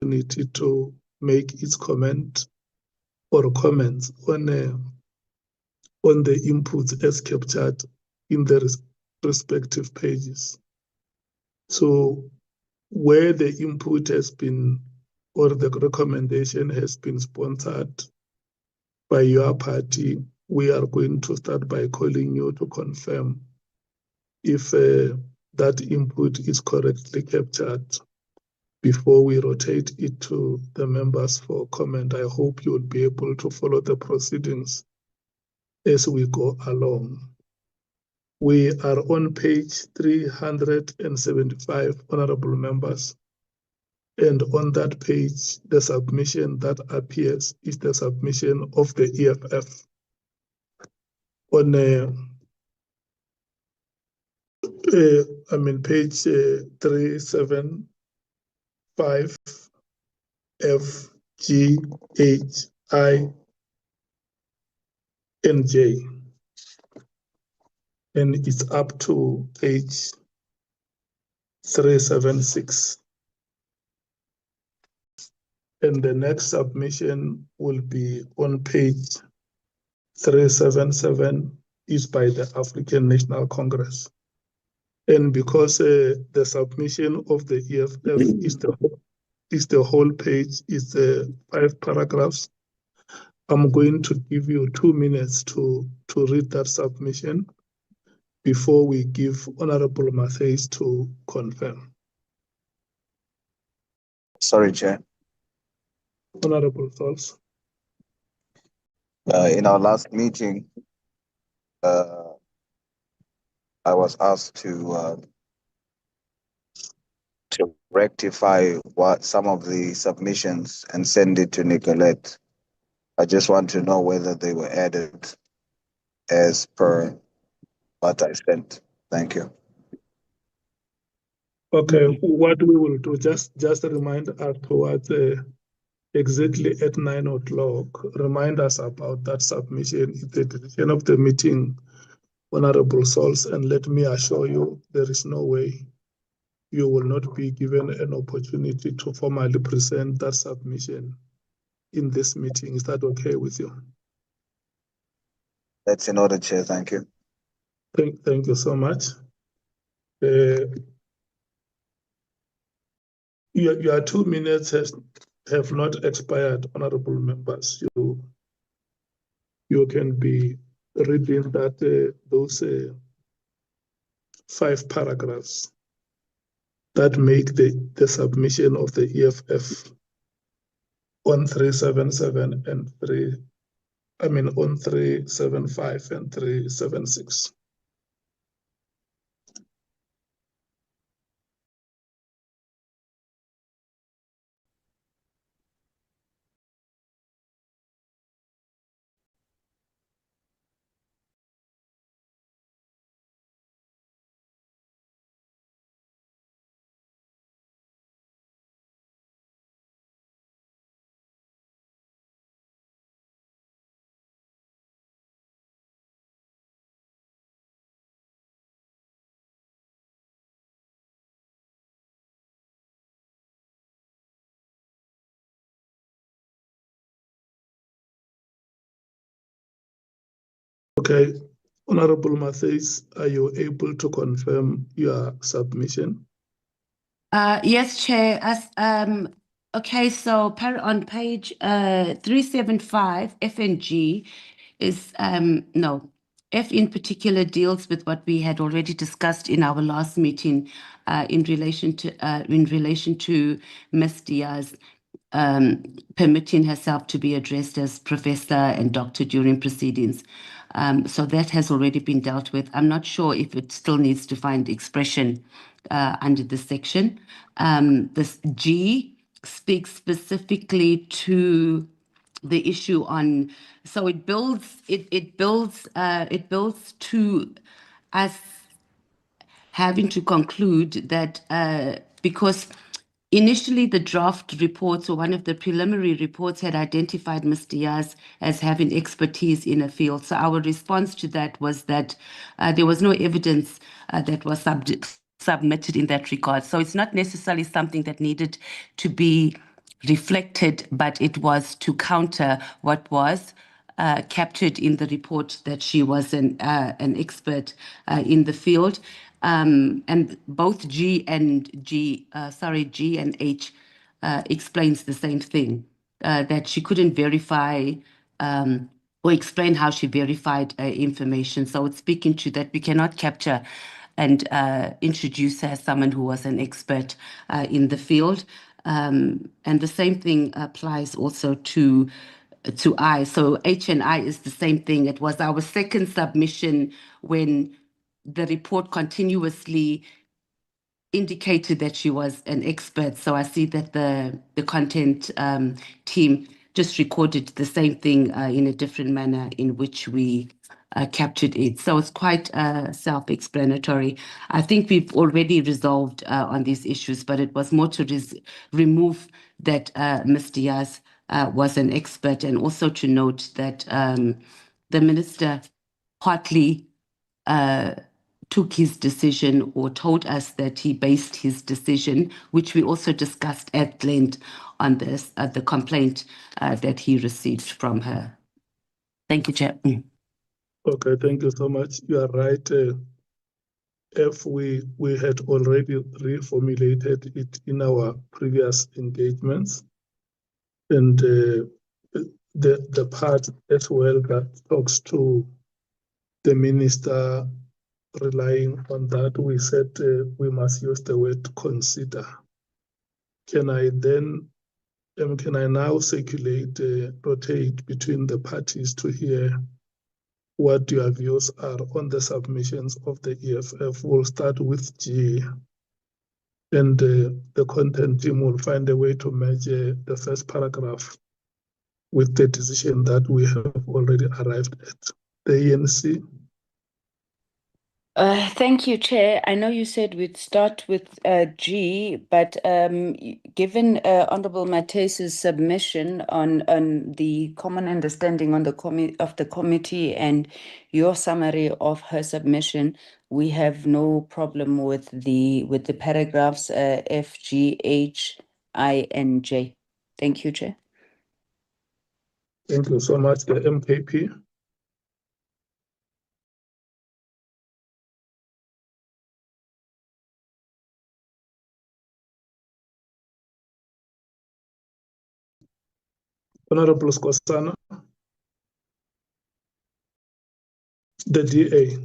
opportunity to make its comment or comments on the inputs as captured in the respective pages. So where the input has been or the recommendation has been sponsored by your party, we are going to start by calling you to confirm if that input is correctly captured before we rotate it to the members for comment. I hope you will be able to follow the proceedings as we go along. We are on page 375, honorable members. And on that page, the submission that appears is the submission of the EFF. On page 375, F, G, H, I, and J. And it's up to page 376. And the next submission will be on page 377, is by the African National Congress. And because the submission of the EFF is the whole page, is 5 paragraphs, I'm going to give you 2 minutes to read that submission before we give Honorable Matthys to confirm. Sorry, Chair. Honorable thoughts. In our last meeting, I was asked to rectify some of the submissions and send it to Nicolette. I just want to know whether they were added as per what I sent. Thank you. Okay, what we will do, just remind us towards exactly at 9 o'clock, remind us about that submission, the decision of the meeting, Honorable Souls, and let me assure you, there is no way you will not be given an opportunity to formally present that submission in this meeting. Is that okay with you? That's in order, Chair. Thank you. Thank you so much. Your 2 minutes have not expired, honorable members. You can be reading that those 5 paragraphs that make the submission of the EFF on 377 and on 375 and 376. Okay, Honorable Matthys, are you able to confirm your submission? Yes, Chair. Okay, so on page 375, F and G is, no, F in particular deals with what we had already discussed in our last meeting in relation to Ms. Diaz permitting herself to be addressed as Professor and Doctor during proceedings. So that has already been dealt with. I'm not sure if it still needs to find expression under this section. This G speaks specifically to the issue on, so it builds to us having to conclude that because initially the draft reports, or one of the preliminary reports, had identified Ms. Diaz as having expertise in a field. So our response to that was that there was no evidence that was submitted in that regard. So it's not necessarily something that needed to be reflected, but it was to counter what was captured in the report that she was an expert in the field. And both G and H explains the same thing, that she couldn't verify or explain how she verified information. So it's speaking to that we cannot capture and introduce her as someone who was an expert in the field. And the same thing applies also to I. So H and I is the same thing. It was our second submission when the report continuously indicated that she was an expert. So I see that the content team just recorded the same thing in a different manner in which we captured it. So it's quite self-explanatory. I think we've already resolved on these issues, but it was more to remove that Ms. Diaz was an expert, and also to note that the minister partly took his decision or told us that he based his decision, which we also discussed at length on this, the complaint that he received from her. Thank you, Chair. Okay, thank you so much. You are right. If we had already reformulated it in our previous engagements, and the part as well that talks to the minister relying on that, we said we must use the word consider. Can I now circulate, rotate between the parties to hear what your views are on the submissions of the EFF? We'll start with G, and the content team will find a way to merge the first paragraph with the decision that we have already arrived at. The ANC. Thank you, Chair. I know you said we'd start with G, but given Honourable Matese's submission on the common understanding of the committee and your summary of her submission, we have no problem with the paragraphs F, G, H, I, and J. Thank you, Chair. Thank you so much. The MKP. Honorable Skosana. The DA.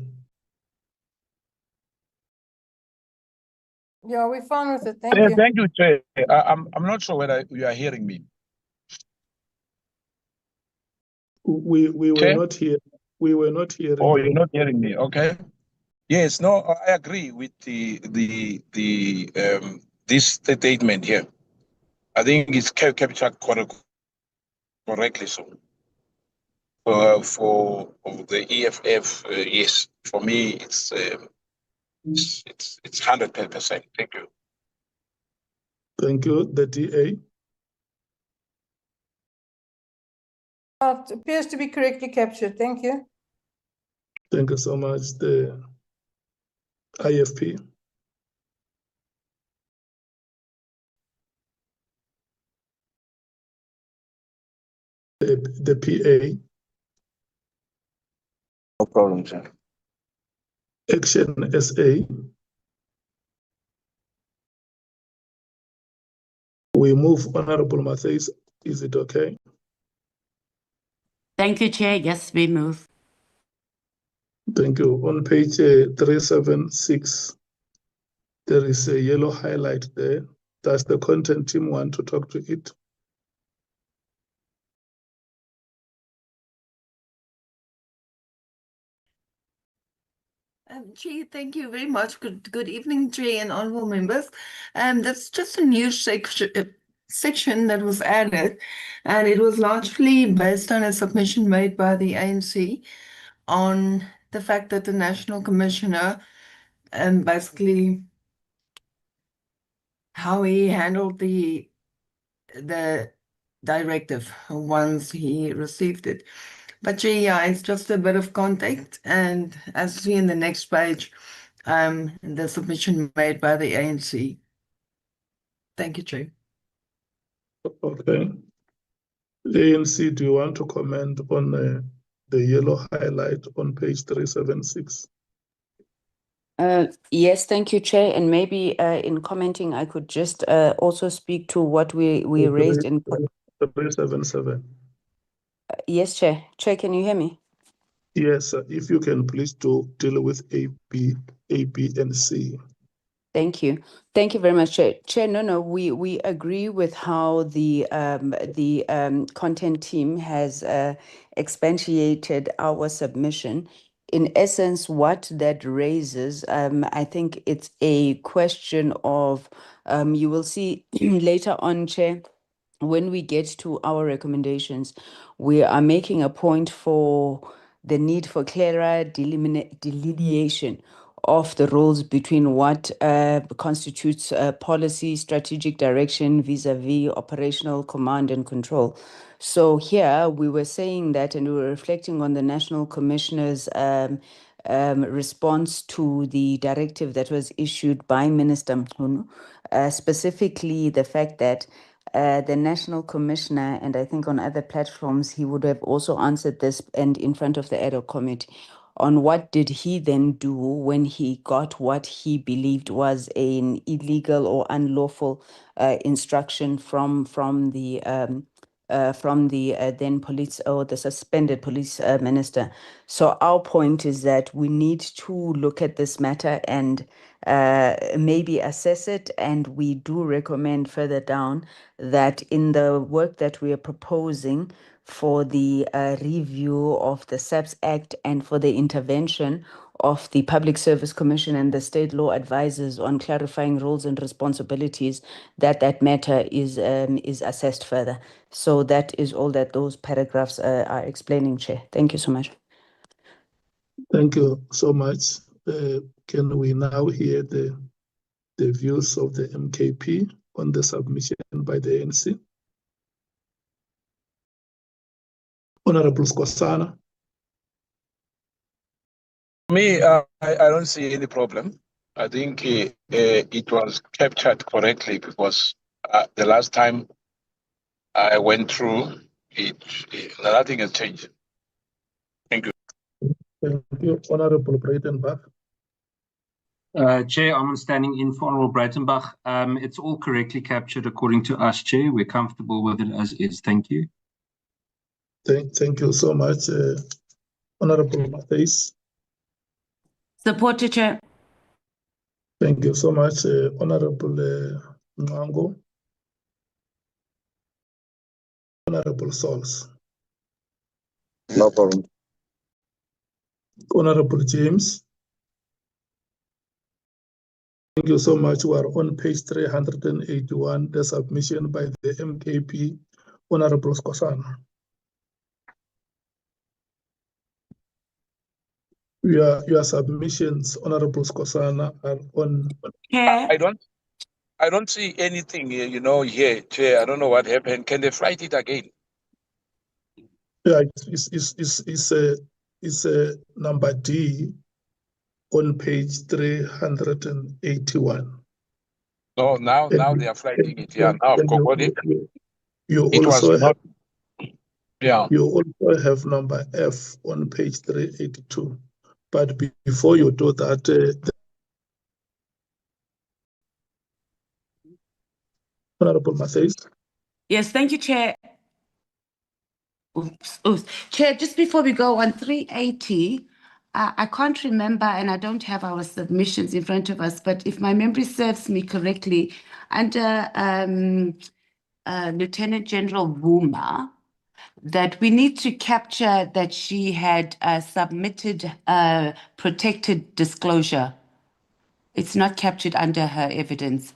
Yeah, we're fine with it. Thank you. Thank you, Chair. I'm not sure whether you are hearing me. We were Chair? not here. We were not hearing. Oh, you're not hearing me. Okay. Yes. No, I agree with this statement here. I think it's captured correctly. So for the EFF, yes. For me, it's 100%. Thank you. Thank you. The DA. It appears to be correctly captured. Thank you. Thank you so much. The IFP. The PA. No problem, sir. Action SA. We move Honorable Mathis. Is it okay? Thank you, Chair. Yes, we move. Thank you. On page 376, there is a yellow highlight there. Does the content team want to talk to it? Chair, thank you very much. Good evening, Chair and honourable members. That's just a new section that was added, and it was largely based on a submission made by the ANC on the fact that the National Commissioner basically how he handled the directive once he received it. But yeah, it's just a bit of context, and as you see in the next page, the submission made by the ANC. Thank you, Chair. Okay. ANC, do you want to comment on the yellow highlight on page 376? Yes, thank you, Chair. And maybe in commenting, I could just also speak to what we raised in. 377. Yes, Chair. Chair, can you hear me? Yes, if you can please deal with A, B, and C. Thank you. Thank you very much, Chair. Chair, no, we agree with how the content team has expatiated our submission. In essence, what that raises, I think it's a question of, you will see later on, Chair, when we get to our recommendations, we are making a point for the need for clearer delineation of the roles between what constitutes policy, strategic direction vis-a-vis operational command and control. So here we were saying that, and we were reflecting on the National Commissioner's response to the directive that was issued by Minister Mkhwanazi, specifically the fact that the National Commissioner, and I think on other platforms, he would have also answered this and in front of the ad hoc committee, on what did he then do when he got what he believed was an illegal or unlawful instruction from the then police or the suspended police minister. So our point is that we need to look at this matter and maybe assess it, and we do recommend further down that in the work that we are proposing for the review of the SAPS Act and for the intervention of the Public Service Commission and the state law advisors on clarifying roles and responsibilities, that matter is assessed further. So that is all that those paragraphs are explaining, Chair. Thank you so much. Thank you so much. Can we now hear the views of the MKP on the submission by the ANC? Honorable Skhosana. Me, I don't see any problem. I think it was captured correctly because the last time I went through it, nothing has changed. Thank you. Thank you. Honorable Breitenbach. Chair, I'm standing in for Honorable Breitenbach. It's all correctly captured according to us, Chair. We're comfortable with it as is. Thank you. Thank you so much, Honorable Matthys. Supported, Chair. Thank you so much, Honorable Nwango. Honorable Sols. No problem. Honorable James. Thank you so much. We are on page 381, the submission by the MKP, Honorable Skhosana. Your submissions, Honorable Skhosana, are on. Chair. I don't see anything here, here, Chair. I don't know what happened. Can they write it again? Yeah, it's number D on page 381. No, now they are writing it. Yeah, now I've got it. You It was also not. Yeah. You also have number F on page 382. But before you do that, Honorable Matthys. Yes, thank you, Chair. Oops. Chair, just before we go on 380, I can't remember, and I don't have our submissions in front of us, but if my memory serves me correctly, under Lieutenant General Vuma, that we need to capture that she had submitted protected disclosure. It's not captured under her evidence.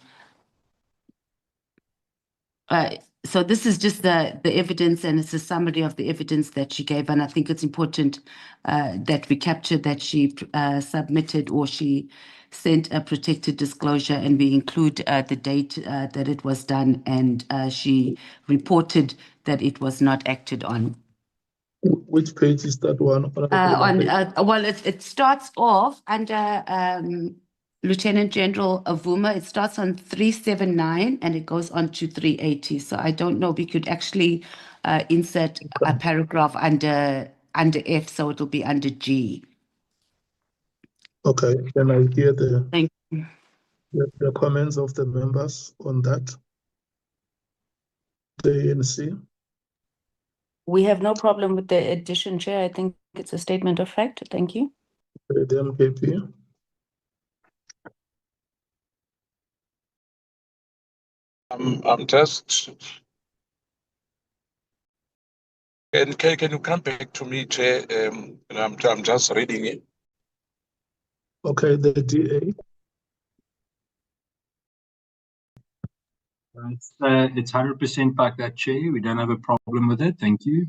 So this is just the evidence, and it's a summary of the evidence that she gave. And I think it's important that we capture that she submitted or she sent a protected disclosure, and we include the date that it was done, and she reported that it was not acted on. Which page is that one? Well, it starts off under Lieutenant General Avuma, it starts on 379 and it goes on to 380. So I don't know, we could actually insert a paragraph under F, so it'll be under G. Okay, can I hear Thank you. the comments of the members on that? The ANC? We have no problem with the addition, Chair. I think it's a statement of fact. Thank you. The MKP? I'm just. Can you come back to me, Chair? I'm just reading it. Okay, the DA? It's 100% like that, Chair. We don't have a problem with it. Thank you.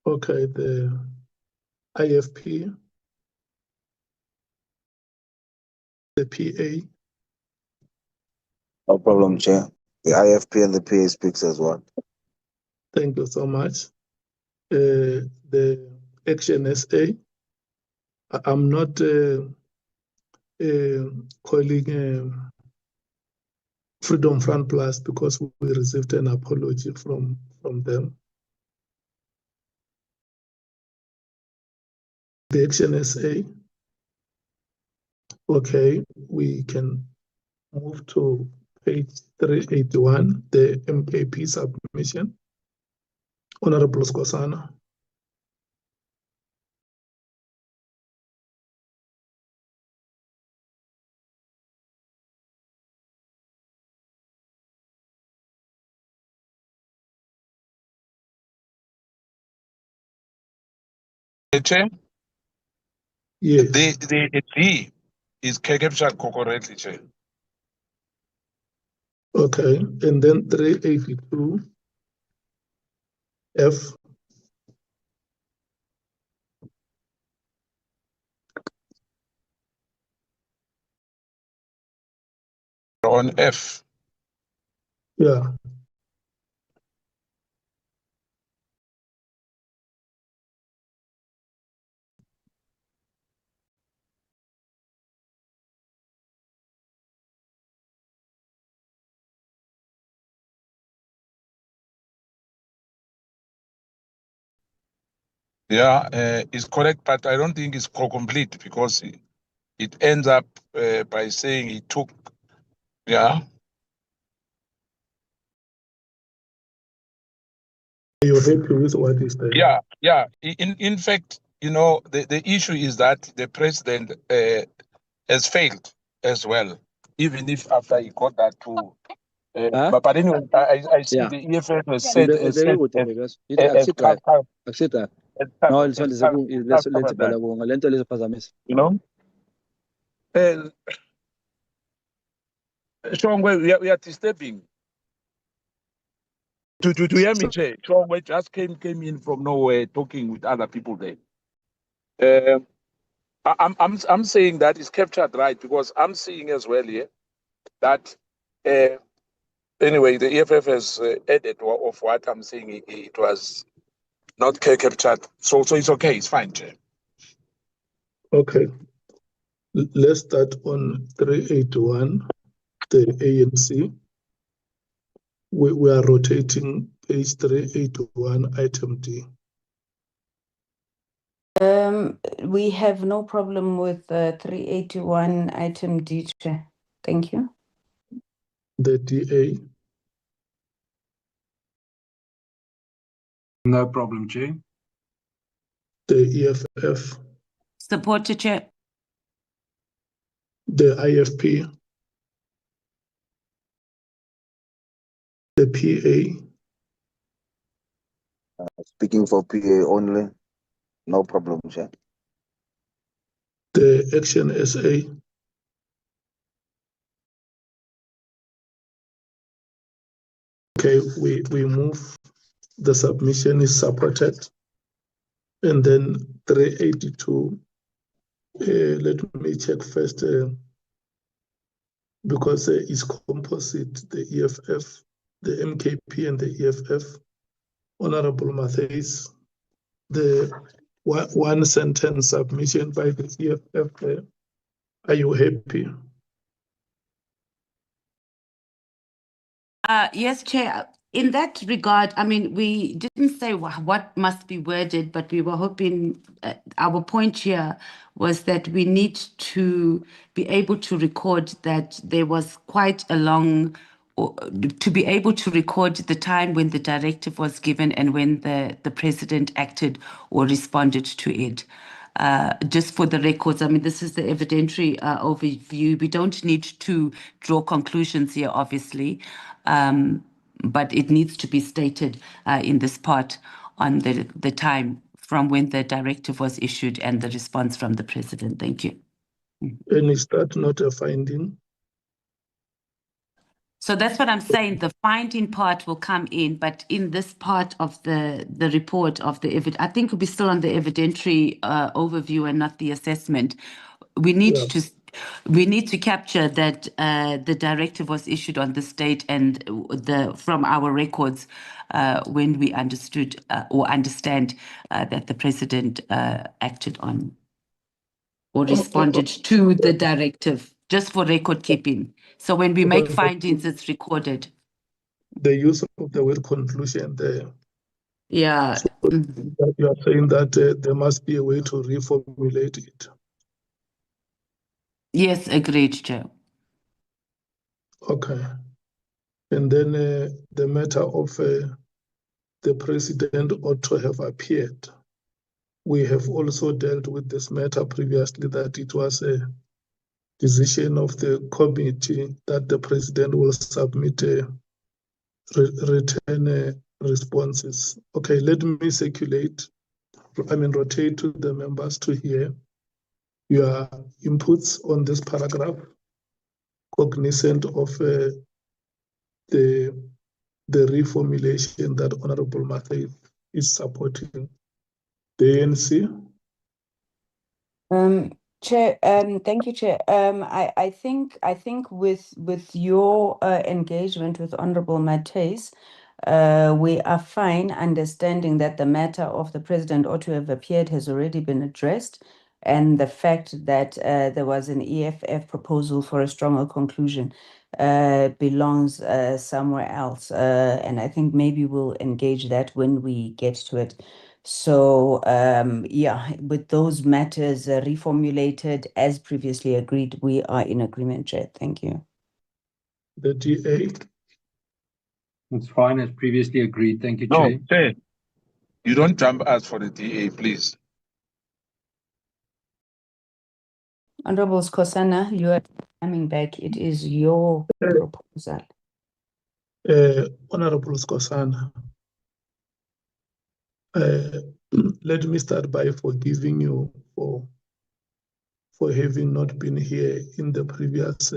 Okay, the IFP? The PA? No problem, Chair. The IFP and the PA speaks as well. Thank you so much. The Action SA? I'm not calling Freedom Front Plus because we received an apology from them. The Action SA? Okay, we can move to page 381, the MKP submission. Honorable Skhosana. Chair? Yes. The D is 𝐾𝐨𝐧'𝐭 correctly, Chair. Okay, and then 382 F. On F. Yeah. Yeah, it's correct, but I don't think it's complete because it ends up by saying he took, yeah. Are you happy with what is there? Yeah, yeah. In fact, you know, the issue is that the president has failed as well, even if after he got that to. But anyway, I see the EFF has said you know. Shongwe, we are disturbing. To hear me, Chair. Shongwe just came in from nowhere talking with other people there. I'm saying that is captured right because I'm seeing as well here that anyway the EFF has added of what I'm saying. It was not captured, so it's okay. It's fine, Chair. Okay. Let's start on 381, the ANC. We are rotating page 381, item D. We have no problem with 381 item D, Chair. Thank you. The DA. No problem, Chair. The EFF. Supported, Chair. The IFP. The PA. Speaking for PA only, no problem, Chair. The Action SA. Okay, we move. The submission is supported. And then 382. Let me check first because it's composite, the EFF, the MKP and the EFF. Honorable Matthias, the one sentence submission by the EFF there. Are you happy? Yes, Chair. In that regard, I mean, we didn't say what must be worded, but we were hoping our point here was that we need to be able to record that there was quite a long, to be able to record the time when the directive was given and when the president acted or responded to it. Just for the records, I mean, this is the evidentiary overview. We don't need to draw conclusions here, obviously, but it needs to be stated in this part on the time from when the directive was issued and the response from the president. Thank you. And is that not a finding? So that's what I'm saying. The finding part will come in, but in this part of the report of the I think we'll be still on the evidentiary overview and not the assessment. We need to capture that the directive was issued on this date and from our records when we understood or understand that the president acted on or responded to the directive, just for record keeping. So when we make findings, it's recorded. The use of the word conclusion there. Yeah. So you are saying that there must be a way to reformulate it. Yes, agreed, Chair. Okay. And then the matter of the president ought to have appeared. We have also dealt with this matter previously, that it was a decision of the committee that the president will submit return responses. Okay, let me rotate to the members to hear your inputs on this paragraph, cognizant of the reformulation that Honorable Mathe is supporting. The ANC. Chair, thank you, Chair. I think with your engagement with Honorable Mates, we are fine understanding that the matter of the president ought to have appeared has already been addressed, and the fact that there was an EFF proposal for a stronger conclusion belongs somewhere else. And I think maybe we'll engage that when we get to it. So, yeah, with those matters reformulated as previously agreed, we are in agreement, Chair. Thank you. The DA. It's fine as previously agreed. Thank you, No, Chair. Chair, you don't jump us for the DA, please. Honorable Skhosana, you are coming back. It is your proposal. Honorable Skhosana, let me start by forgiving you for having not been here in the previous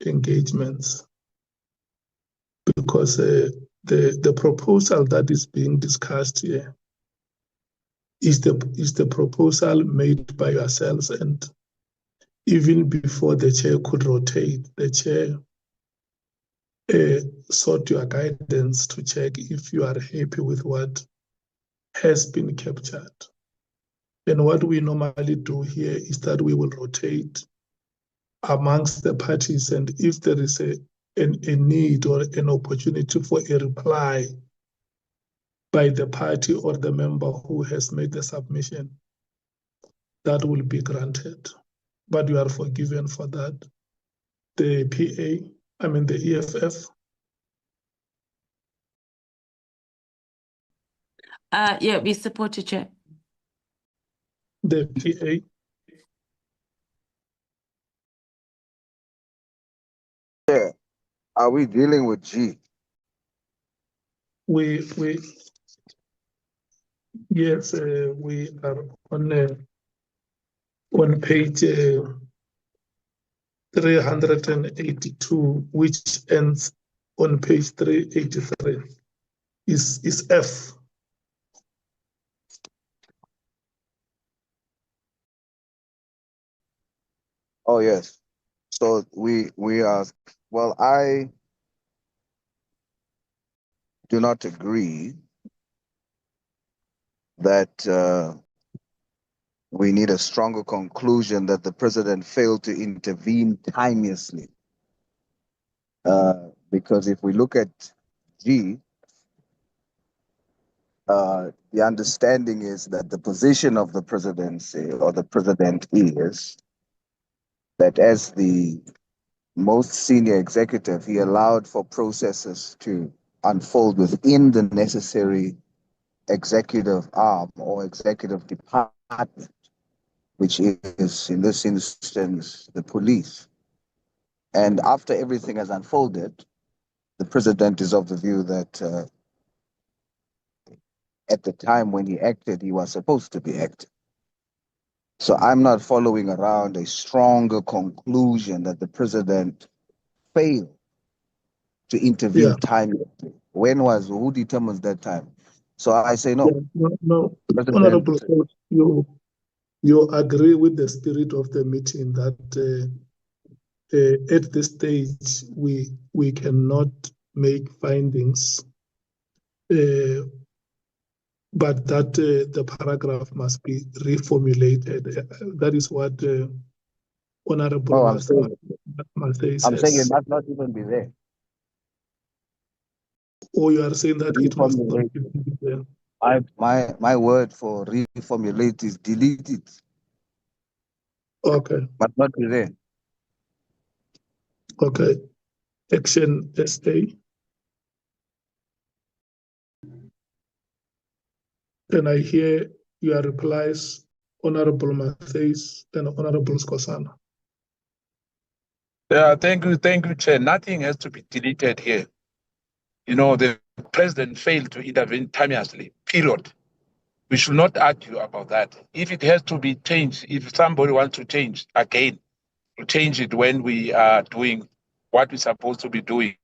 engagements, because the proposal that is being discussed here is the proposal made by yourselves, and even before the chair could rotate, the chair sought your guidance to check if you are happy with what has been captured. And what we normally do here is that we will rotate amongst the parties, and if there is a need or an opportunity for a reply by the party or the member who has made the submission, that will be granted. But you are forgiven for that. The the EFF. Yeah, we support it, Chair. The PA. Yeah. Are we dealing with G? Yes, we are on page 382, which ends on page 383. Is F. Oh, yes. So we are, well, I do not agree that we need a stronger conclusion that the president failed to intervene timeously. because if we look at G, the understanding is that the position of the presidency or the president is that as the most senior executive, he allowed for processes to unfold within the necessary executive arm or executive department, which is, in this instance, the police. And after everything has unfolded, the president is of the view that at the time when he acted, he was supposed to be acting. So I'm not following around a stronger conclusion that the president failed to intervene timely. Who determines that time? So I say no. No. Honorable, you agree with the spirit of the meeting that at this stage we cannot make findings, but that the paragraph must be reformulated. That is what Honorable Matthys says. I'm saying it must not even be there. Or you are saying that it must not be there. My word for reformulate is delete it. Okay. But not be there. Okay. Action SA. Then I hear your replies, Honorable Matthys and Honorable Skhosana. Yeah, thank you, Chair. Nothing has to be deleted here. You know, the president failed to intervene timeously, period. We should not argue about that. If it has to be changed, if somebody wants to change again, to change it when we are doing what we're supposed to be doing.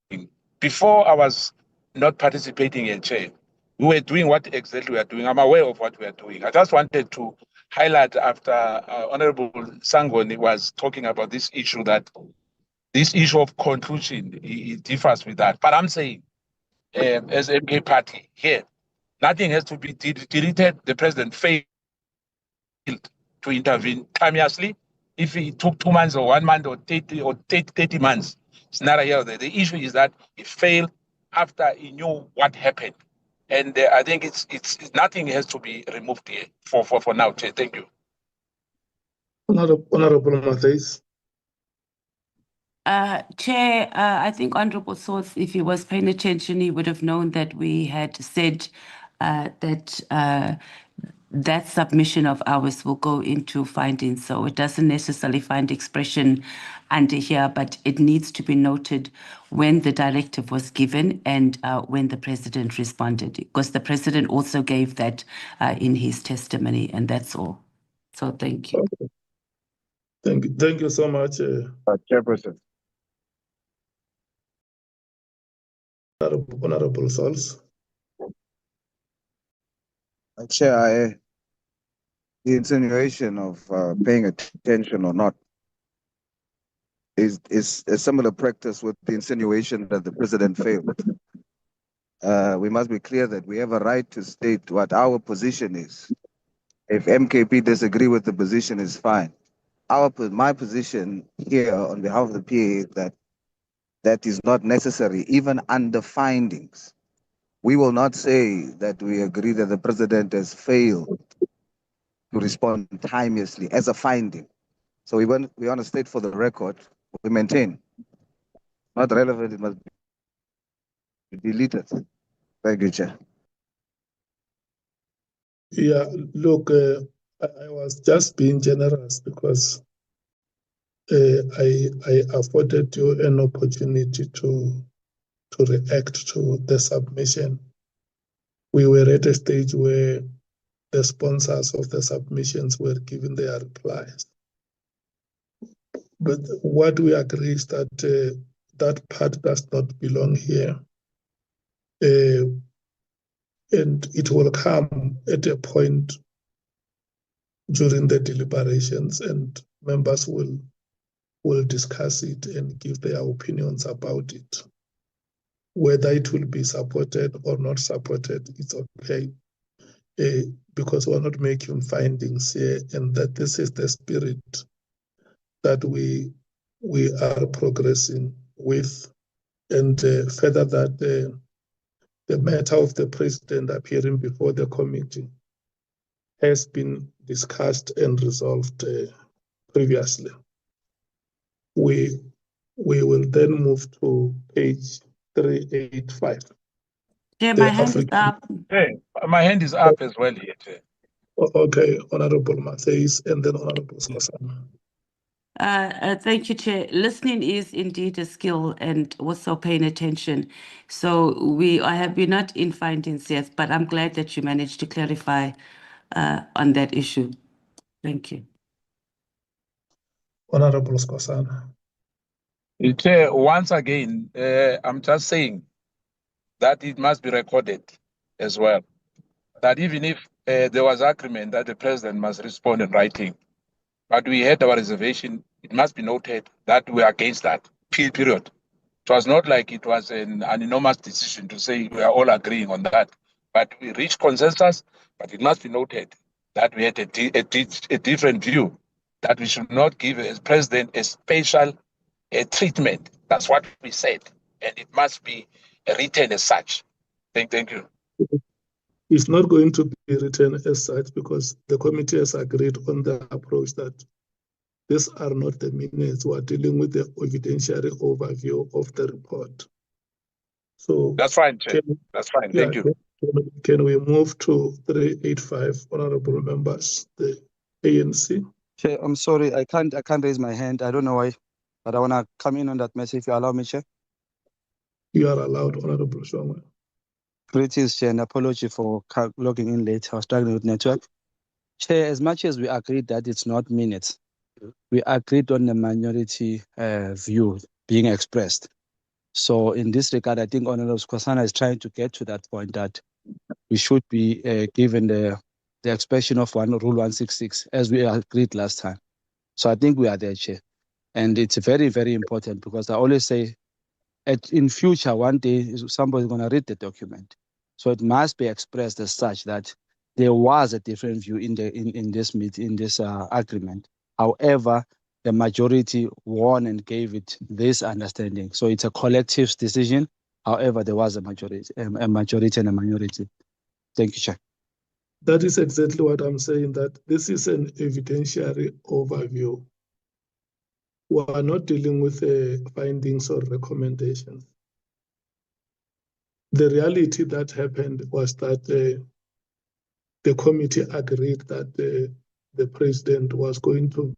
Before I was not participating in Chair, we were doing what exactly we are doing. I'm aware of what we are doing. I just wanted to highlight after Honorable Sangoni was talking about this issue, that this issue of conclusion, it differs with that. But I'm saying, as MK party here, nothing has to be deleted. The president failed to intervene timeously. If it took 2 months or 1 month or 30 months, it's not here. The issue is that he failed after he knew what happened. And I think it's nothing has to be removed here for now, Chair. Thank you. Honorable Matthys. Chair, I think Honorable Source, if he was paying attention, he would have known that we had said that submission of ours will go into findings. So it doesn't necessarily find expression under here, but it needs to be noted when the directive was given and when the president responded, because the president also gave that in his testimony, and that's all. So thank you. Okay. Thank you so much, Chairperson. Honorable Sols. Chair, the insinuation of paying attention or not is a similar practice with the insinuation that the president failed. We must be clear that we have a right to state what our position is. If MKP disagree with the position, is fine. My position here on behalf of the PA is that is not necessary, even under findings. We will not say that we agree that the president has failed to respond timeously as a finding. So we want to state for the record, we maintain. Not relevant, it must be deleted. Thank you, Chair. Yeah, look, I was just being generous because I afforded you an opportunity to react to the submission. We were at a stage where the sponsors of the submissions were giving their replies. But what we agree is that that part does not belong here. And it will come at a point during the deliberations, and members will discuss it and give their opinions about it. Whether it will be supported or not supported, it's okay, because we're not making findings here, and that this is the spirit that we are progressing with. and further that the matter of the president appearing before the committee has been discussed and resolved previously. We will then move to page 385. Yeah, The my hand is African- up. Hey, my hand is up as well here, Chair. Okay, Honorable Matthys and then Honorable Skosana. Thank you, Chair. Listening is indeed a skill and also paying attention. So I have been not in findings yet, but I'm glad that you managed to clarify on that issue. Thank you. Honorable Skosana. Chair, once again, I'm just saying that it must be recorded as well, that even if there was agreement that the president must respond in writing, but we had our reservation, it must be noted that we are against that, period. It was not like it was an enormous decision to say we are all agreeing on that, but we reached consensus, but it must be noted that we had a different view, that we should not give a president a special treatment. That's what we said, and it must be written as such. Thank you. It's not going to be written as such because the committee has agreed on the approach that these are not the minutes. We are dealing with the evidentiary overview of the report. So That's fine, Chair. That's fine. Thank you. Can we move to 385, honorable members, the ANC? Chair, I'm sorry, I can't raise my hand. I don't know why, but I want to come in on that message if you allow me, Chair. You are allowed, Honorable Shongwe. Greetings, Chair, and apology for logging in late. I was struggling with network. Chair, as much as we agreed that it's not minutes, we agreed on the minority view being expressed. So in this regard, I think Honorable Skosana is trying to get to that point that we should be given the expression of Rule 166 as we agreed last time. So I think we are there, Chair. And it's very, very important because I always say in future, one day somebody's going to read the document. So it must be expressed as such that there was a different view in this agreement. However, the majority won and gave it this understanding. So it's a collective decision. However, there was a majority and a minority. Thank you, Chair. That is exactly what I'm saying, that this is an evidentiary overview. We are not dealing with findings or recommendations. The reality that happened was that the committee agreed that the president was going to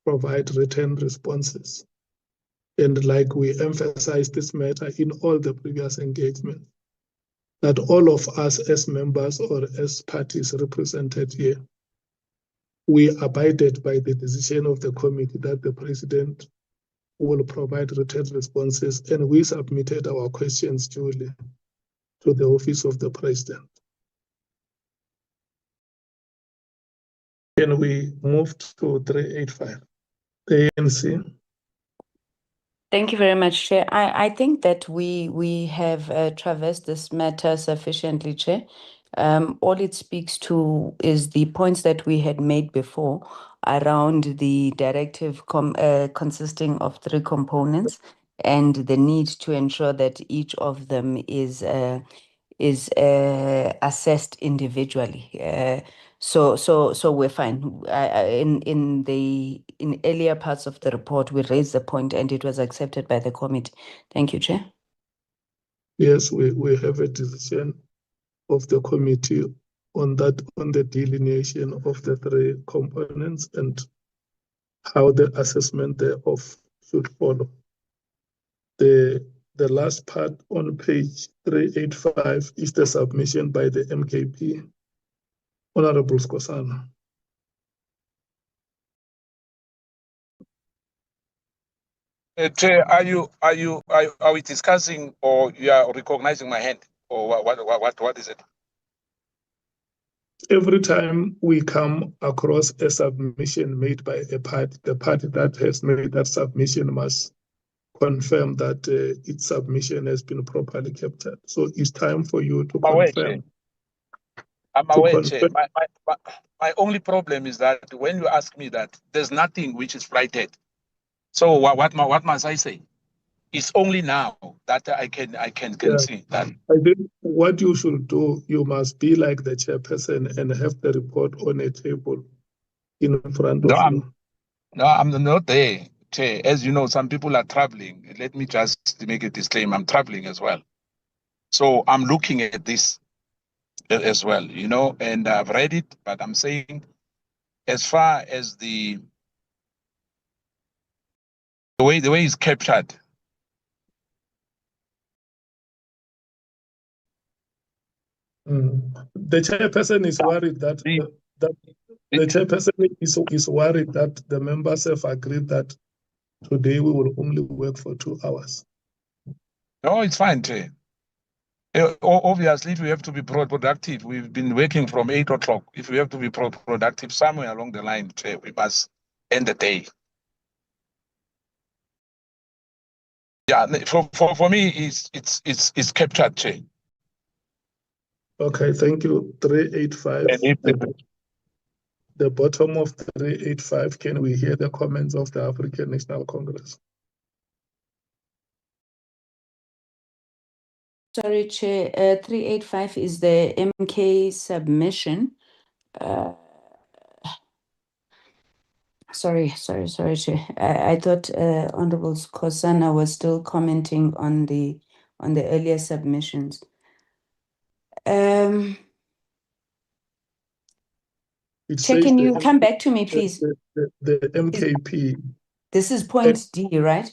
provide written responses. And like we emphasized this matter in all the previous engagements, that all of us as members or as parties represented here, we abided by the decision of the committee that the president will provide written responses, and we submitted our questions duly to the office of the president. Can we move to 385? The ANC. Thank you very much, Chair. I think that we have traversed this matter sufficiently, Chair. All it speaks to is the points that we had made before around the directive consisting of 3 components and the need to ensure that each of them is assessed individually. So we're fine. In earlier parts of the report, we raised the point and it was accepted by the committee. Thank you, Chair. Yes, we have a decision of the committee on the delineation of the 3 components and how the assessment thereof should follow. The last part on page 385 is the submission by the MKP. Honorable Skosana. Chair, are we discussing or you are recognizing my hand, or what is it? Every time we come across a submission made by a party, the party that has made that submission must confirm that its submission has been properly captured. So it's time for you to confirm. I'm aware, Chair. My only problem is that when you ask me that, there's nothing which is flighted. So what must I say? It's only now that I can see that. I think what you should do, you must be like the chairperson and have the report on a table in front of you. I'm not there, Chair. As you know, some people are traveling. Let me just make a disclaimer. I'm traveling as well. So I'm looking at this as well, you know, and I've read it, but I'm saying as far as the way it's captured. The chairperson is worried that the chairperson is worried that the members have agreed that today we will only work for 2 hours. No, it's fine, Chair. Obviously, if we have to be productive, we've been working from 8 o'clock. If we have to be productive somewhere along the line, Chair, we must end the day. Yeah, for me, it's captured, Chair. Okay, thank you. 385. The bottom of 385, can we hear the comments of the African National Congress? Sorry, Chair, 385 is the MK submission. Sorry, Chair. I thought Honorable Nkosana was still commenting on the earlier submissions. It Chair, can you come back to me, please? The MKP. This is point D, right?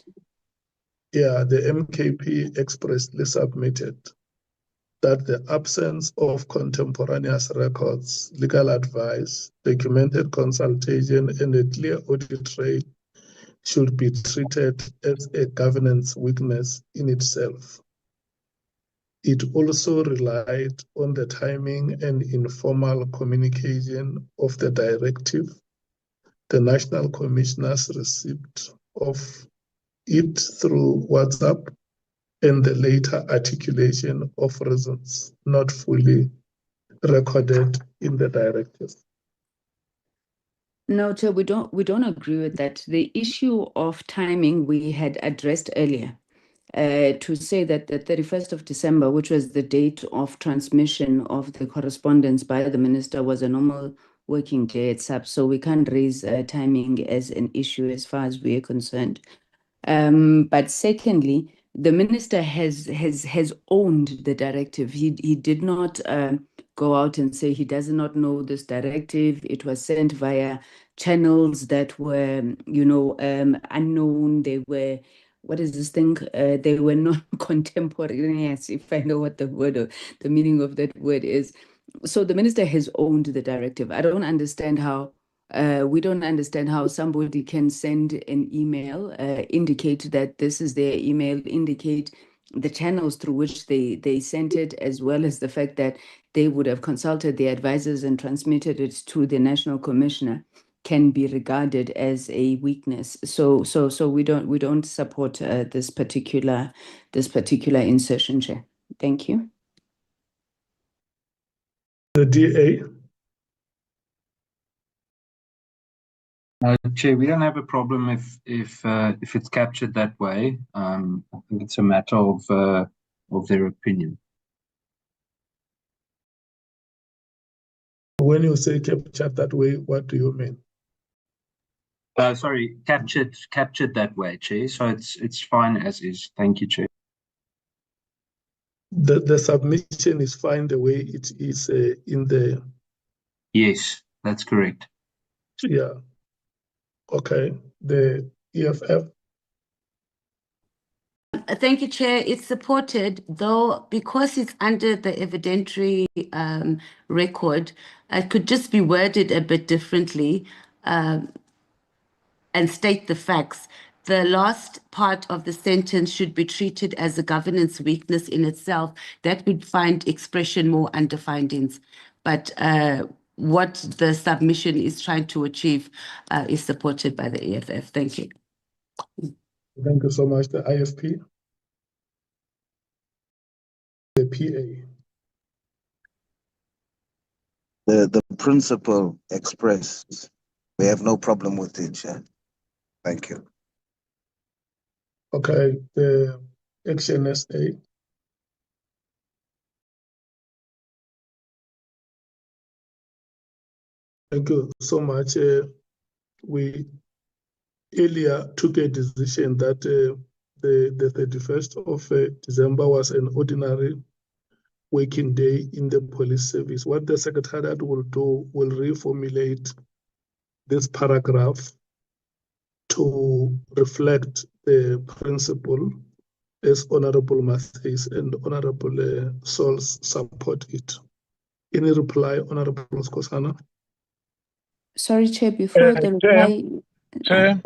Yeah, the MKP expressly submitted that the absence of contemporaneous records, legal advice, documented consultation, and a clear audit trail should be treated as a governance weakness in itself. It also relied on the timing and informal communication of the directive, the National Commissioner's receipt of it through WhatsApp, and the later articulation of reasons not fully recorded in the directive. No, Chair, we don't agree with that. The issue of timing we had addressed earlier. To say that the 31st of December, which was the date of transmission of the correspondence by the minister, was a normal working day at SAP. So we can't raise timing as an issue as far as we are concerned. But secondly, the minister has owned the directive. He did not go out and say he does not know this directive. It was sent via channels that were, unknown. They were, what is this thing? They were not contemporaneous, if I know what the word or the meaning of that word is. So the minister has owned the directive. I don't understand how. We don't understand how somebody can send an email, indicate that this is their email, indicate the channels through which they sent it, as well as the fact that they would have consulted their advisors and transmitted it to the National Commissioner, can be regarded as a weakness. So we don't support this particular insertion, Chair. Thank you. The DA. Chair, we don't have a problem if it's captured that way. I think it's a matter of their opinion. When you say captured that way, what do you mean? Sorry, captured that way, Chair. So it's fine as is. Thank you, Chair. The submission is fine the way it is in the. Yes, that's correct. Yeah. Okay. The EFF. Thank you, Chair. It's supported, though, because it's under the evidentiary record, it could just be worded a bit differently and state the facts. The last part of the sentence should be treated as a governance weakness in itself. That would find expression more under findings. But what the submission is trying to achieve is supported by the EFF. Thank you. Thank you so much. The IFP. The PA. The principle expressed, we have no problem with it, Chair. Thank you. Okay, the Action SA. Thank you so much. We earlier took a decision that the 31st of December was an ordinary working day in the police service. What the Secretariat will do will reformulate this paragraph to reflect the principle as Honorable Matthews and Honorable Souls support it. Any reply, Honorable Skhosana? Sorry, Chair, before the reply, Chair.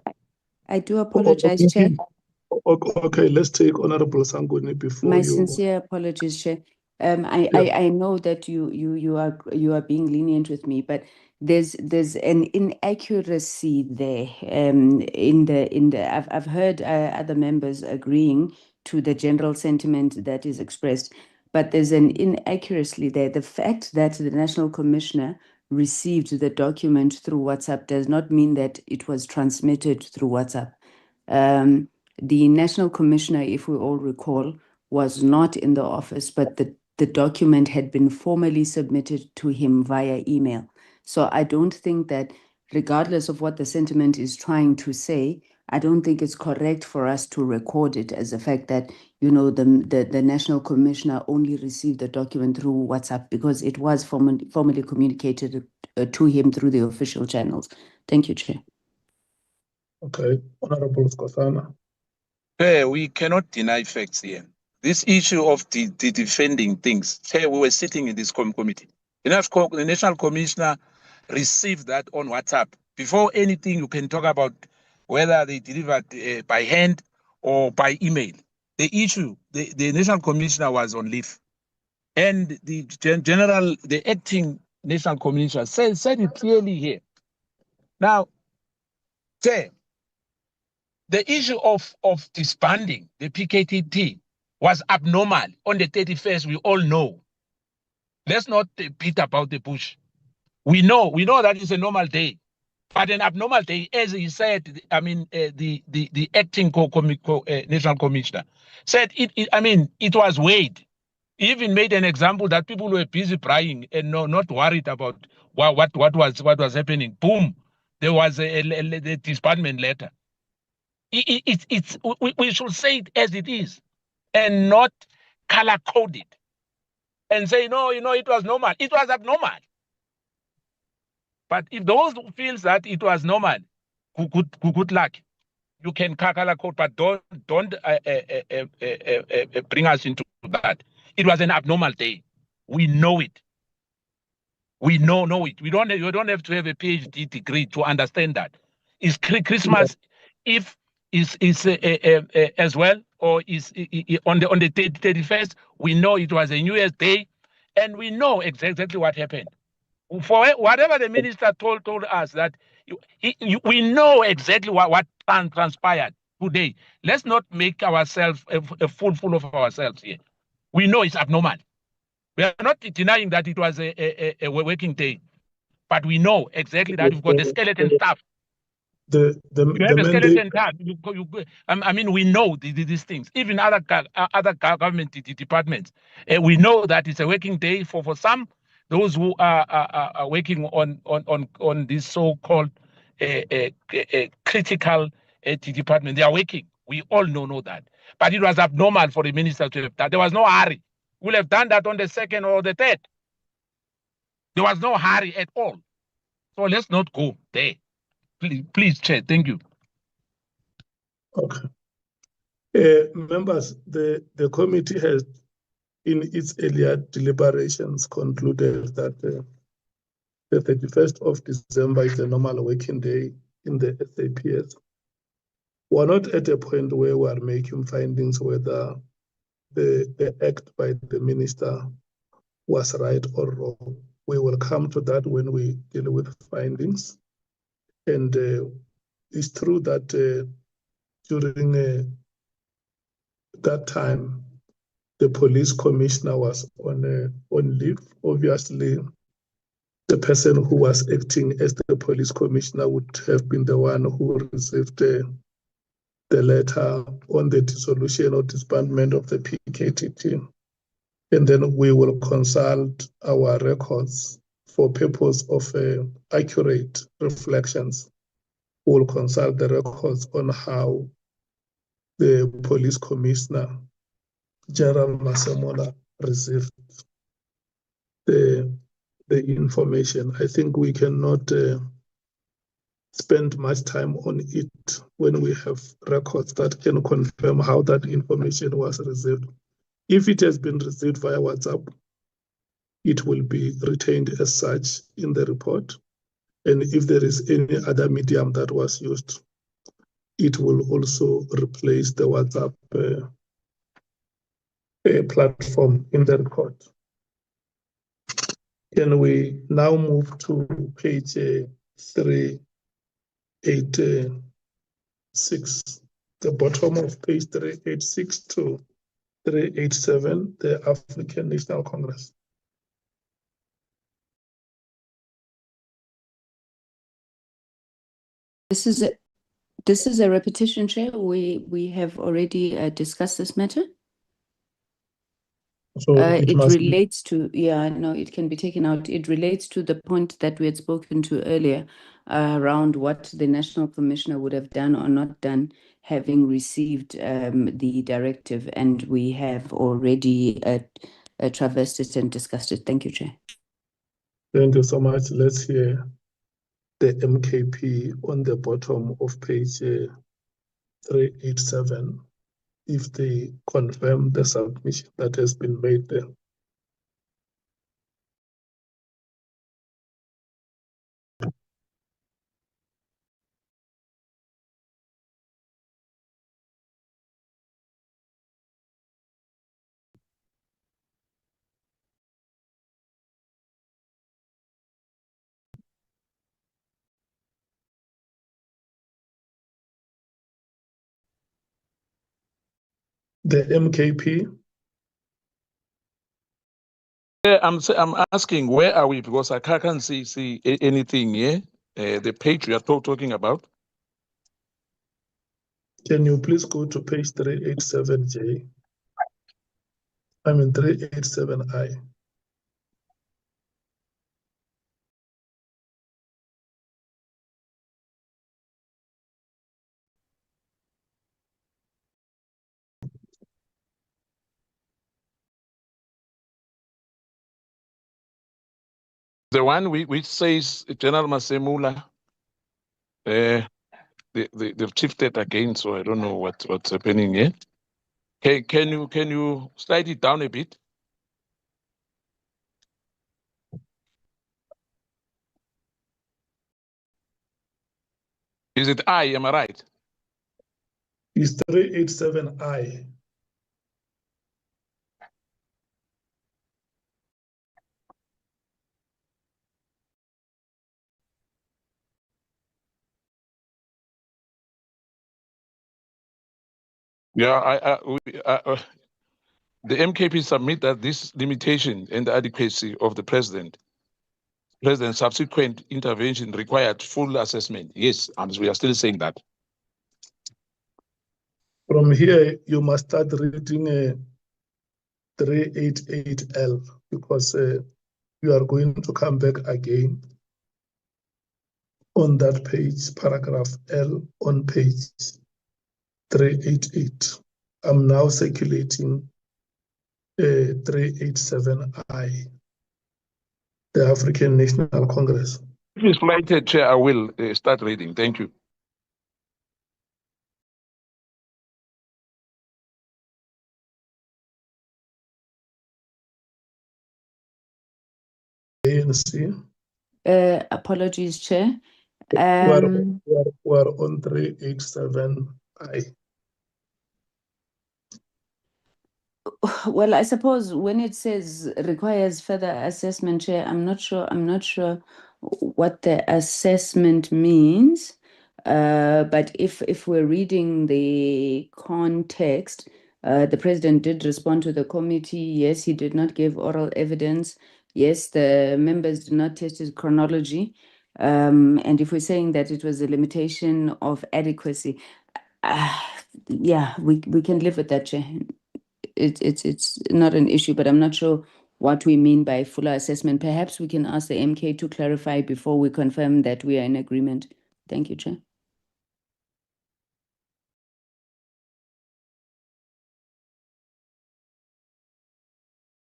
I do apologize, Chair. Okay, let's take Honorable Sanguni before My you. sincere apologies, Chair. I know that you are being lenient with me, but there's an inaccuracy there. I've heard other members agreeing to the general sentiment that is expressed, but there's an inaccuracy there. The fact that the National Commissioner received the document through WhatsApp does not mean that it was transmitted through WhatsApp. The National Commissioner, if we all recall, was not in the office, but the document had been formally submitted to him via email. So I don't think that, regardless of what the sentiment is trying to say, I don't think it's correct for us to record it as the fact that, you know, the National Commissioner only received the document through WhatsApp, because it was formally communicated to him through the official channels. Thank you, Chair. Okay, Honorable Skhosana. We cannot deny facts here. This issue of the defending things, we were sitting in this committee. The National Commissioner received that on WhatsApp. Before anything, you can talk about whether they delivered by hand or by email. The issue, the National Commissioner was on leave. And the acting National Commissioner said it clearly here. Now, Chair, the issue of disbanding the PKTT was abnormal on the 31st, we all know. Let's not beat about the bush. We know that it's a normal day. But an abnormal day, as he said, I mean, the acting National Commissioner said, it was weighed. He even made an example that people were busy crying and not worried about what was happening. Boom, there was a disbandment letter. We should say it as it is and not color-code it and say, no, it was normal. It was abnormal. But if those who feel that it was normal, good luck. You can color-code, but don't bring us into that. It was an abnormal day. We know it. We know it. You don't have to have a PhD degree to understand that. It's Christmas Eve is as well, or is on the 31st. We know it was a New Year's Day, and we know exactly what happened. For whatever the minister told us, that we know exactly what transpired today. Let's not make ourselves a fool of ourselves here. We know it's abnormal. We are not denying that it was a working day, but we know exactly that we've got the skeleton staff. You have a skeleton staff. We know these things. Even other government departments, we know that it's a working day for some. Those who are working on this so-called critical department, they are working. We all know that. But it was abnormal for the minister to have that. There was no hurry. We'll have done that on the 2nd or the 3rd. There was no hurry at all. So let's not go there. Please, Chair. Thank you. Okay. Members, the committee has, in its earlier deliberations, concluded that the 31st of December is a normal working day in the SAPS. We're not at a point where we are making findings whether the act by the minister was right or wrong. We will come to that when we deal with findings. And it's true that during that time, the police commissioner was on leave. Obviously, the person who was acting as the police commissioner would have been the one who received the letter on the dissolution or disbandment of the PKTT. And then we will consult our records for purpose of accurate reflections. We will consult the records on how the police commissioner, General Masemola, received the information. I think we cannot spend much time on it when we have records that can confirm how that information was received. If it has been received via WhatsApp, it will be retained as such in the report. And if there is any other medium that was used, it will also replace the WhatsApp platform in the report. Can we now move to page 386, the bottom of page 386 to 387, the African National Congress. This is a repetition, Chair. We have already discussed this matter. So it relates to, no, it can be taken out. It relates to the point that we had spoken to earlier around what the National Commissioner would have done or not done, having received the directive, and we have already traversed it and discussed it. Thank you, Chair. Thank you so much. Let's hear the MKP on the bottom of page 387. If they confirm the submission that has been made there. The MKP. I'm asking, where are we? Because I can't see anything here. The page we are talking about. Can you please go to page 387J? I mean 387I. The one which says General Masemola, they've shifted again, so I don't know what's happening here. Can you slide it down a bit? Is it I? Am I right? It's 387I. Yeah, the MKP submit that this limitation and the adequacy of the president's subsequent intervention required full assessment. Yes, we are still saying that. From here, you must start reading 388L because you are going to come back again on that page, paragraph L on page 388. I'm now circulating 387I, the African National Congress. If it's lighted, Chair, I will start reading. Thank you. ANC. Apologies, Chair. We are on 387I. Well, I suppose when it says requires further assessment, Chair, I'm not sure what the assessment means. But if we're reading the context, the president did respond to the committee. Yes, he did not give oral evidence. Yes, the members did not test his chronology. And if we're saying that it was a limitation of adequacy, Yeah, we can live with that, Chair. It's not an issue, but I'm not sure what we mean by fuller assessment. Perhaps we can ask the MK to clarify before we confirm that we are in agreement. Thank you, Chair.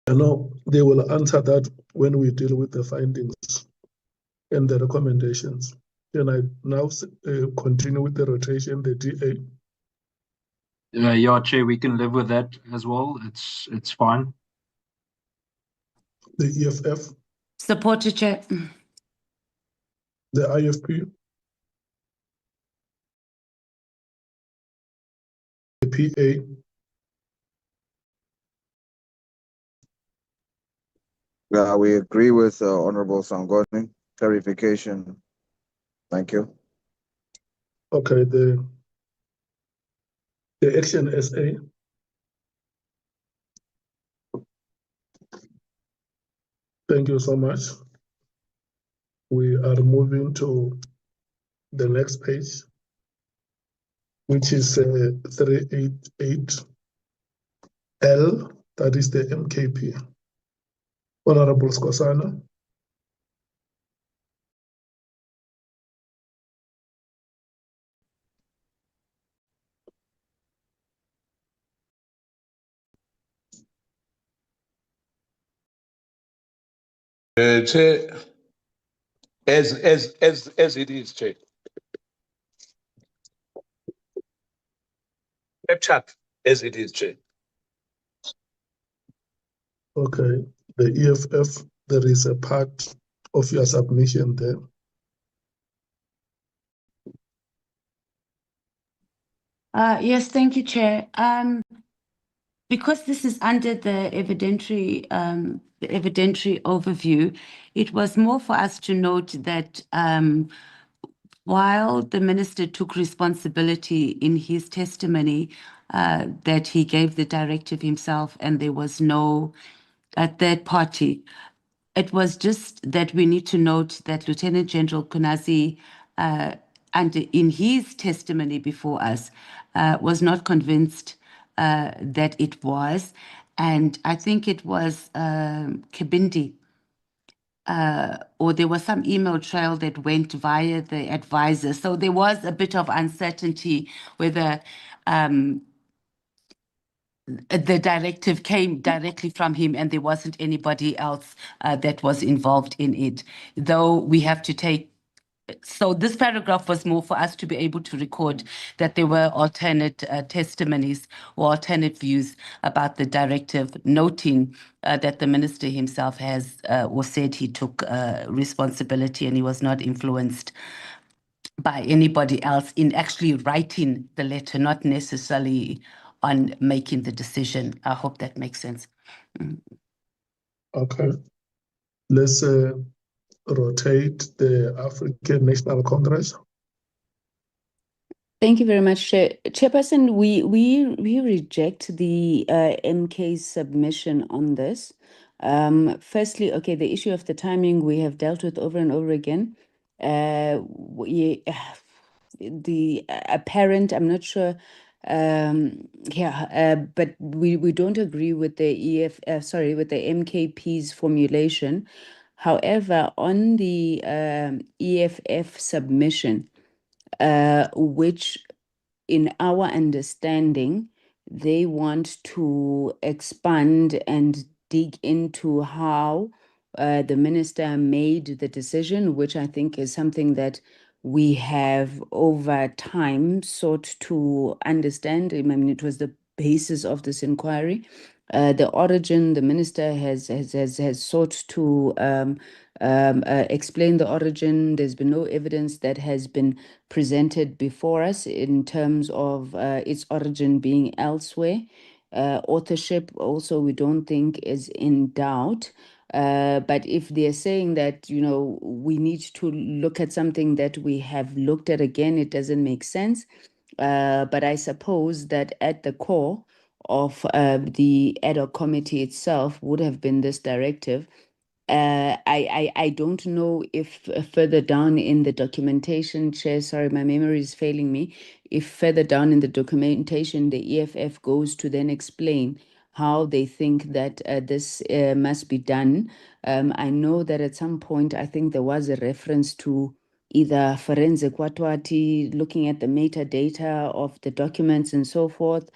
I know they will answer that when we deal with the findings and the recommendations. Can I now continue with the rotation, the DA? Yeah, Chair, we can live with that as well. It's fine. The EFF, Supported, Chair. the IFP, the PA, Yeah, we agree with Honorable Sangoni. Clarification. Thank you. okay, the Action SA, thank you so much. We are moving to the next page, which is 388L, that is the MKP. Honorable Skosana. Chair, as it is, Chair. Captured as it is, Chair. Okay, the EFF, there is a part of your submission there. Yes, thank you, Chair. Because this is under the evidentiary overview, it was more for us to note that while the minister took responsibility in his testimony that he gave the directive himself and there was no third party, it was just that we need to note that Lieutenant General Mkhwanazi, in his testimony before us, was not convinced that it was. And I think it was Kibindi, or there was some email trail that went via the advisor. So there was a bit of uncertainty whether the directive came directly from him and there wasn't anybody else that was involved in it. Though we have to take, so this paragraph was more for us to be able to record that there were alternate testimonies or alternate views about the directive, noting that the minister himself has or said he took responsibility and he was not influenced by anybody else in actually writing the letter, not necessarily on making the decision. I hope that makes sense. Okay, let's rotate the African National Congress. Thank you very much, Chairperson. We reject the MK's submission on this. Firstly, okay, the issue of the timing we have dealt with over and over again. The apparent, I'm not sure. But we don't agree with the with the MKP's formulation. However, on the EFF submission, which in our understanding, they want to expand and dig into how the minister made the decision, which I think is something that we have over time sought to understand. I mean, it was the basis of this inquiry. The origin, the minister has sought to explain the origin. There's been no evidence that has been presented before us in terms of its origin being elsewhere. Authorship also we don't think is in doubt. But if they're saying that, you know, we need to look at something that we have looked at again, it doesn't make sense. But I suppose that at the core of the ad hoc committee itself would have been this directive. I don't know if further down in the documentation, Chair, sorry, my memory is failing me, if further down in the documentation, the EFF goes to then explain how they think that this must be done. I know that at some point, I think there was a reference to either forensic watwati, looking at the metadata of the documents and so forth.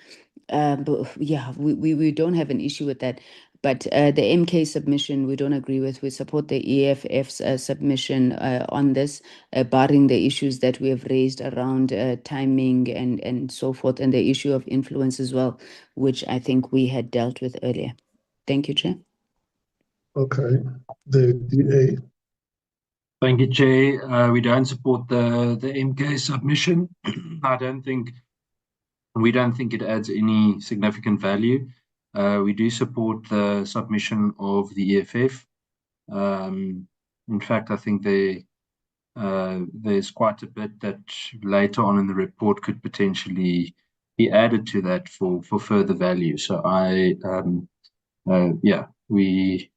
But yeah, we don't have an issue with that. But the MK submission, we don't agree with. We support the EFF's submission on this, barring the issues that we have raised around timing and so forth, and the issue of influence as well, which I think we had dealt with earlier. Thank you, Chair. Okay, the DA. Thank you, Chair. We don't support the MK submission. We don't think it adds any significant value. We do support the submission of the EFF. In fact, I think there's quite a bit that later on in the report could potentially be added to that for further value. So we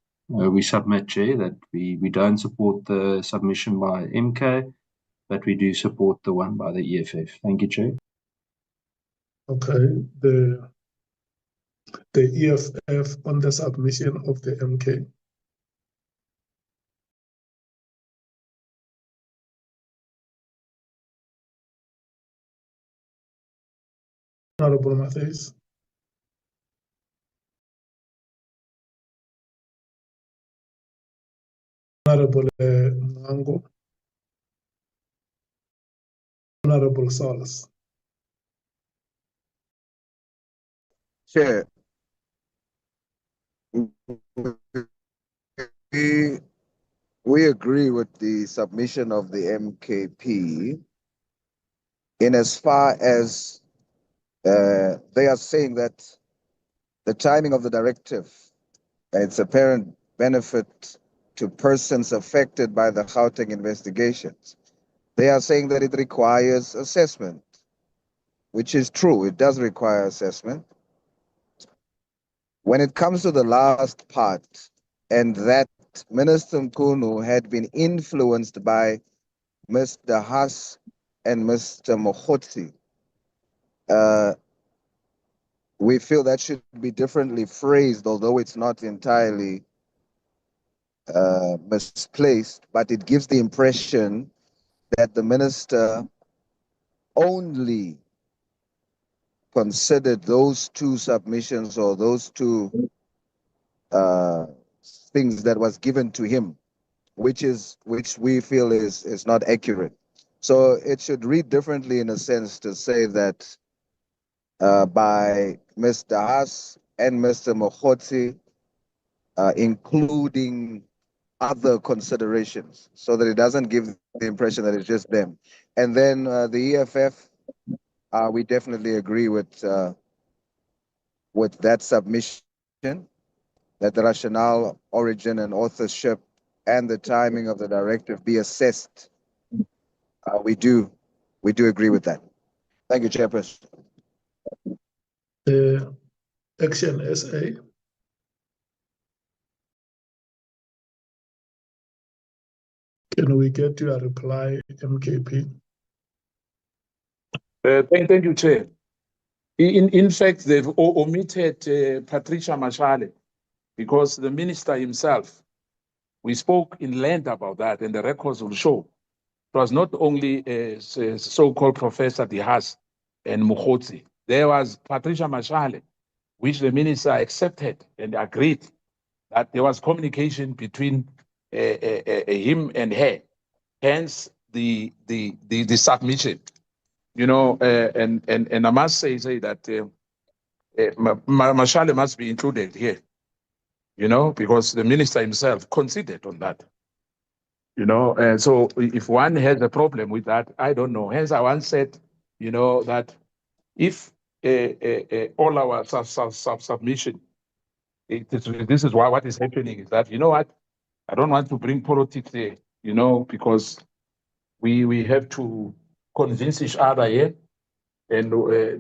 submit, Chair, that we don't support the submission by MK, but we do support the one by the EFF. Thank you, Chair. Okay, the EFF on the submission of the MK. Honorable Matthews. Honorable Mwango. Honorable Solis. Chair, we agree with the submission of the MKP in as far as they are saying that the timing of the directive and its apparent benefit to persons affected by the Gauteng investigations. They are saying that it requires assessment, which is true. It does require assessment. When it comes to the last part, and that Minister Mkhunu had been influenced by Mr. Haas and Mr. Mkhwanazi, we feel that should be differently phrased, although it's not entirely misplaced, but it gives the impression that the minister only considered those two submissions or those two things that was given to him, which we feel is not accurate. So it should read differently in a sense to say that by Mr. Haas and Mr. Mkhwanazi, including other considerations, so that it doesn't give the impression that it's just them. And then the EFF, we definitely agree with that submission, that the rationale, origin, and authorship and the timing of the directive be assessed. We do agree with that. Thank you, Chairperson. Action SA. Can we get your reply, MKP? Thank you, Chair. In fact, they've omitted Patricia Mashale, because the minister himself, we spoke in length about that, and the records will show. It was not only so-called Professor Dihas and Mkhwanazi. There was Patricia Mashale, which the minister accepted and agreed that there was communication between him and her. Hence the submission. You know, and I must say that Mashale must be included here. You know, because the minister himself considered on that. You know, so if one has a problem with that, I don't know. Hence, I once said, you know, that if all our submission, this is why what is happening is that, you know what, I don't want to bring politics there, you know, because we have to convince each other here and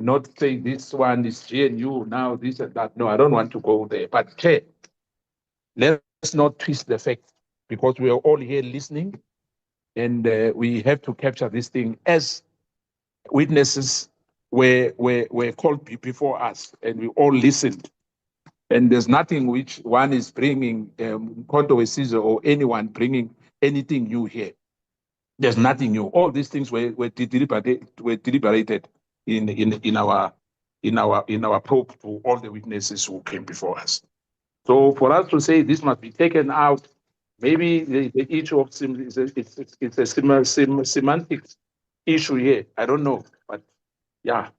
not say this one is GNU now, this and that. No, I don't want to go there. But let not twist the facts, because we are all here listening, and we have to capture this thing as witnesses were called before us, and we all listened. And there's nothing which one is bringing, 𝐿𝐻𝐻𝐿𝐻 or anyone bringing anything new here. There's nothing new. All these things were deliberated in our probe to all the witnesses who came before us. So for us to say this must be taken out, maybe the issue of it's a semantics issue here. I don't know, but yeah,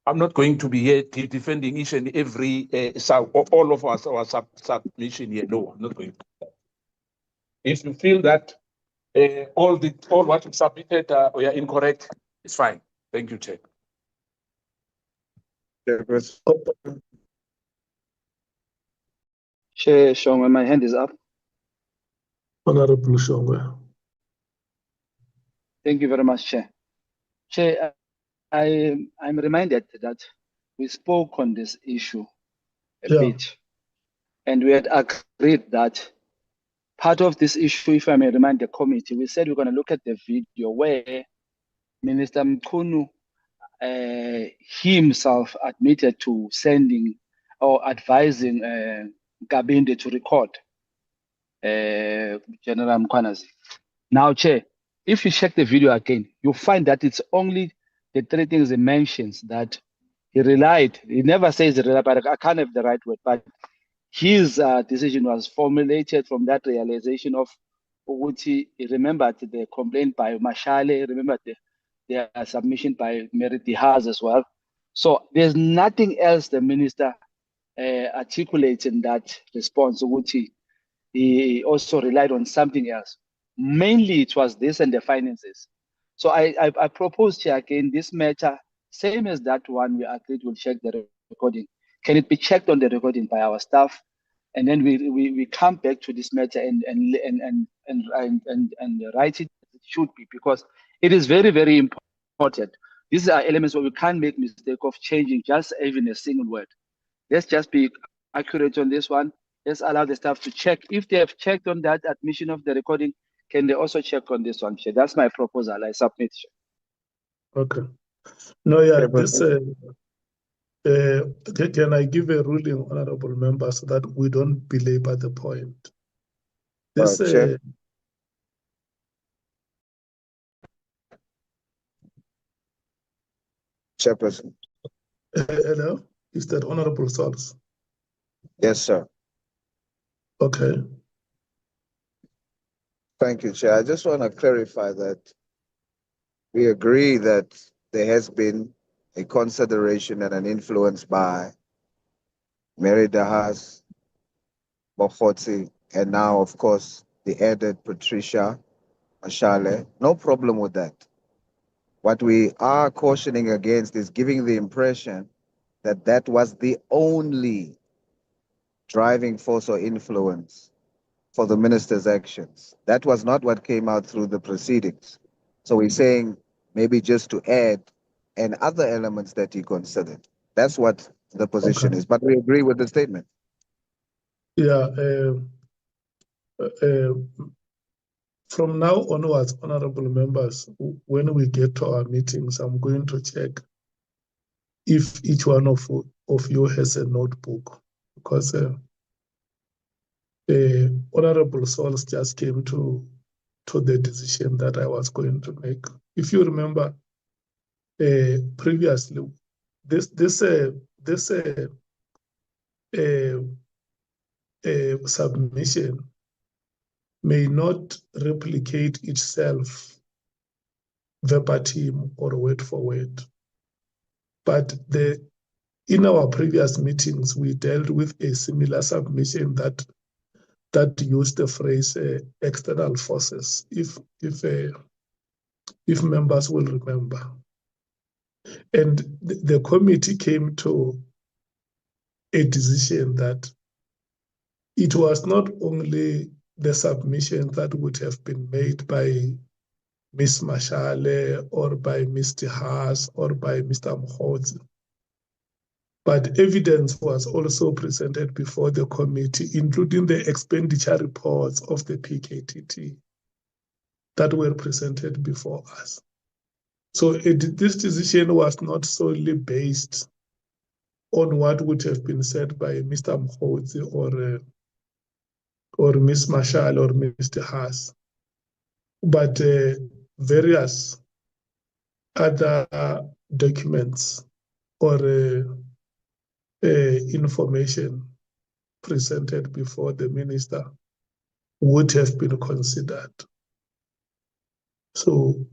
I'm not going to be here defending each and every all of us our submission here. No, I'm not going to. If you feel that all what you submitted we are incorrect, it's fine. Thank you, Chair. Chair Shongwe, my hand is up. Honorable Shongwe. Thank you very much, Chair. Chair, I'm reminded that we spoke on this issue a bit, and we had agreed that part of this issue, if I may remind the committee, we said we're going to look at the video where Minister Mkhunu himself admitted to sending or advising Gabinde to record General Mkhwanazi. Now, Chair, if you check the video again, you'll find that it's only the three things he mentions that he relied. He never says he relied, but I can't have the right word, but his decision was formulated from that realization of Uguti. He remembered the complaint by Mashale, he remembered the submission by Mary Dihaz as well. So there's nothing else the minister articulates in that response. Uguti, he also relied on something else. Mainly it was this and the finances. So I proposed here again this matter, same as that one we agreed we'll check the recording. Can it be checked on the recording by our staff? And then we come back to this matter and write it. It should be, because it is very, very important. These are elements where we can't make mistake of changing just even a single word. Let's just be accurate on this one. Let's allow the staff to check. If they have checked on that admission of the recording, can they also check on this one? That's my proposal. I submit. Okay. No, yeah, this can I give a ruling, honorable members, so that we don't belabor the point? This Chairperson. Hello, is that Honorable Sols? Yes, sir. Okay. Thank you, Chair. I just want to clarify that we agree that there has been a consideration and an influence by Mary Dihaz, Mokgotsi, and now, of course, the added Patricia Mashale. No problem with that. What we are cautioning against is giving the impression that that was the only driving force or influence for the minister's actions. That was not what came out through the proceedings. So we're saying maybe just to add and other elements that he considered. That's what the position is, but we agree with the statement. Yeah. From now onwards, honorable members, when we get to our meetings, I'm going to check if each one of you has a notebook, because Honorable Sols just came to the decision that I was going to make. If you remember, previously, this submission may not replicate itself verbatim or word for word, but in our previous meetings we dealt with a similar submission that used the phrase external forces, if members will remember. And the committee came to a decision that it was not only the submission that would have been made by Ms. Mashale or by Mr. Haas or by Mr. Mkhwanazi, But evidence was also presented before the committee, including the expenditure reports of the PKTT that were presented before us. So this decision was not solely based on what would have been said by Mr. Mkhwanazi or Ms. Marshall or Mr. Haas, but various other documents or information presented before the minister would have been considered. So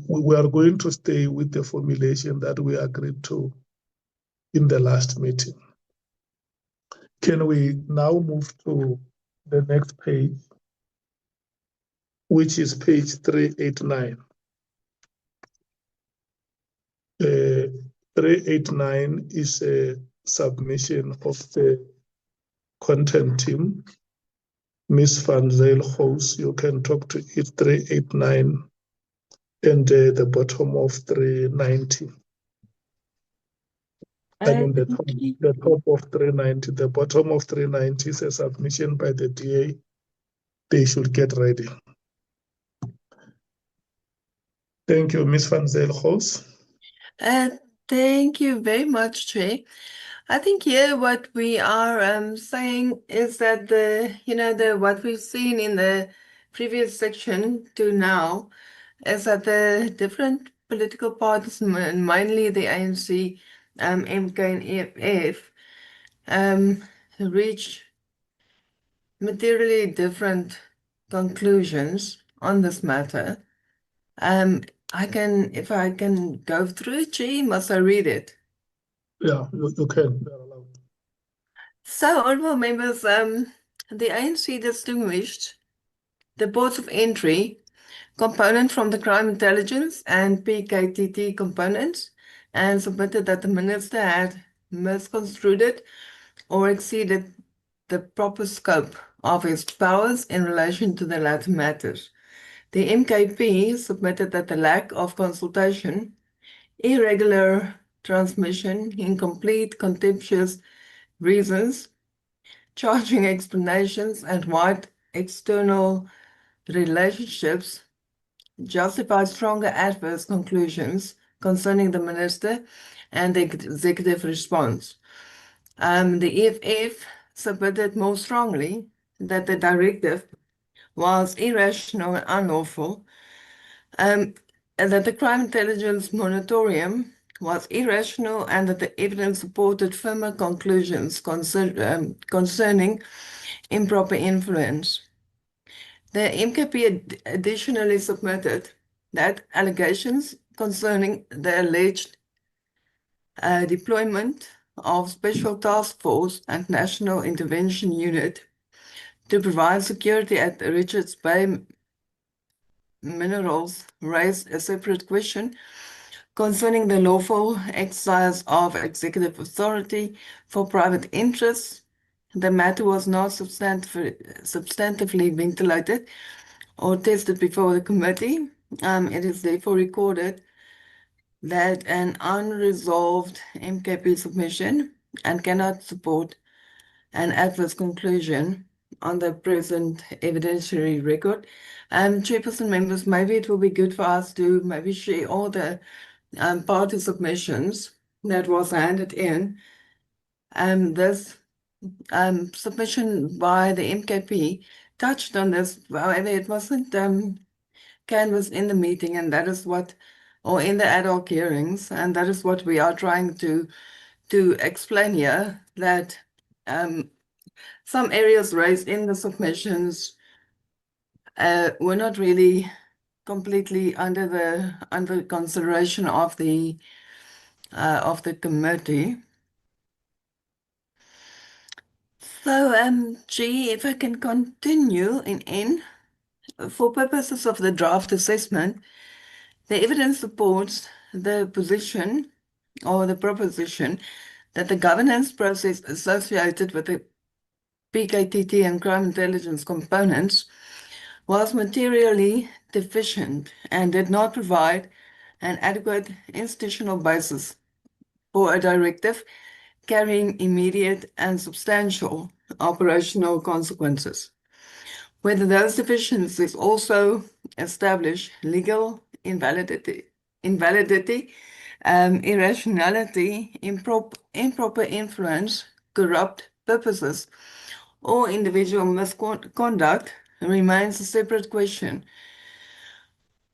we are going to stay with the formulation that we agreed to in the last meeting. Can we now move to the next page, which is page 389. 389 is a submission of the content team. Ms. 𝐿𝐵𝐻𝐿, you can talk to it, 389 and the bottom of 390. I mean the top of 390, the bottom of 390 is a submission by the DA. They should get ready. Thank you, Ms. 𝐿𝐵𝐻𝐿. Thank you very much, Chair. I think here what we are saying is that what we've seen in the previous section to now is that the different political parties, mainly the ANC, MK and EFF, reached materially different conclusions on this matter. If I can go through it, Chair, must I read it? Yeah, you can. You're allowed. So, honorable members, the ANC distinguished the ports of entry component from the crime intelligence and PKTT components and submitted that the minister had misconstrued it or exceeded the proper scope of his powers in relation to the latter matters. The MKP submitted that the lack of consultation, irregular transmission, incomplete, contemptuous reasons, charging explanations, and wide external relationships justify stronger adverse conclusions concerning the minister and the executive response. The EFF submitted more strongly that the directive was irrational and unlawful, and that the crime intelligence moratorium was irrational, and that the evidence supported firmer conclusions concerning improper influence. The MKP additionally submitted that allegations concerning the alleged deployment of Special Task Force and National Intervention Unit to provide security at the Richards Bay minerals raised a separate question concerning the lawful exercise of executive authority for private interests. The matter was not substantively ventilated or tested before the committee. It is therefore recorded that an unresolved MKP submission and cannot support an adverse conclusion on the present evidentiary record. Chairperson, members, maybe it will be good for us to maybe share all the party submissions that was handed in. This submission by the MKP touched on this, however, it wasn't canvassed in the meeting, and that is what, or in the ad hoc hearings, and that is what we are trying to explain here, that some areas raised in the submissions were not really completely under consideration of the committee. So, G, if I can continue in N, for purposes of the draft assessment, the evidence supports the position or the proposition that the governance process associated with the PKTT and crime intelligence components was materially deficient and did not provide an adequate institutional basis for a directive carrying immediate and substantial operational consequences. Whether those deficiencies also establish legal invalidity, irrationality, improper influence, corrupt purposes, or individual misconduct remains a separate question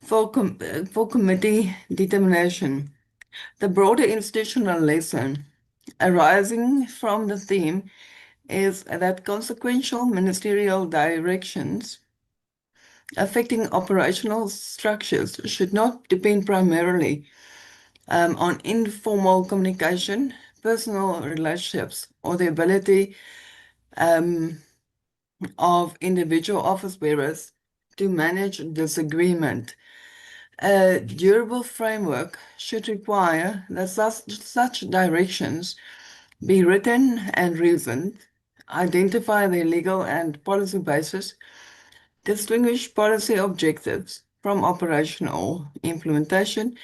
for committee determination. The broader institutional lesson arising from the theme is that consequential ministerial directions affecting operational structures should not depend primarily on informal communication, personal relationships, or the ability of individual office bearers to manage disagreement. A durable framework should require that such directions be written and reasoned, identify their legal and policy basis, distinguish policy objectives from operational implementation,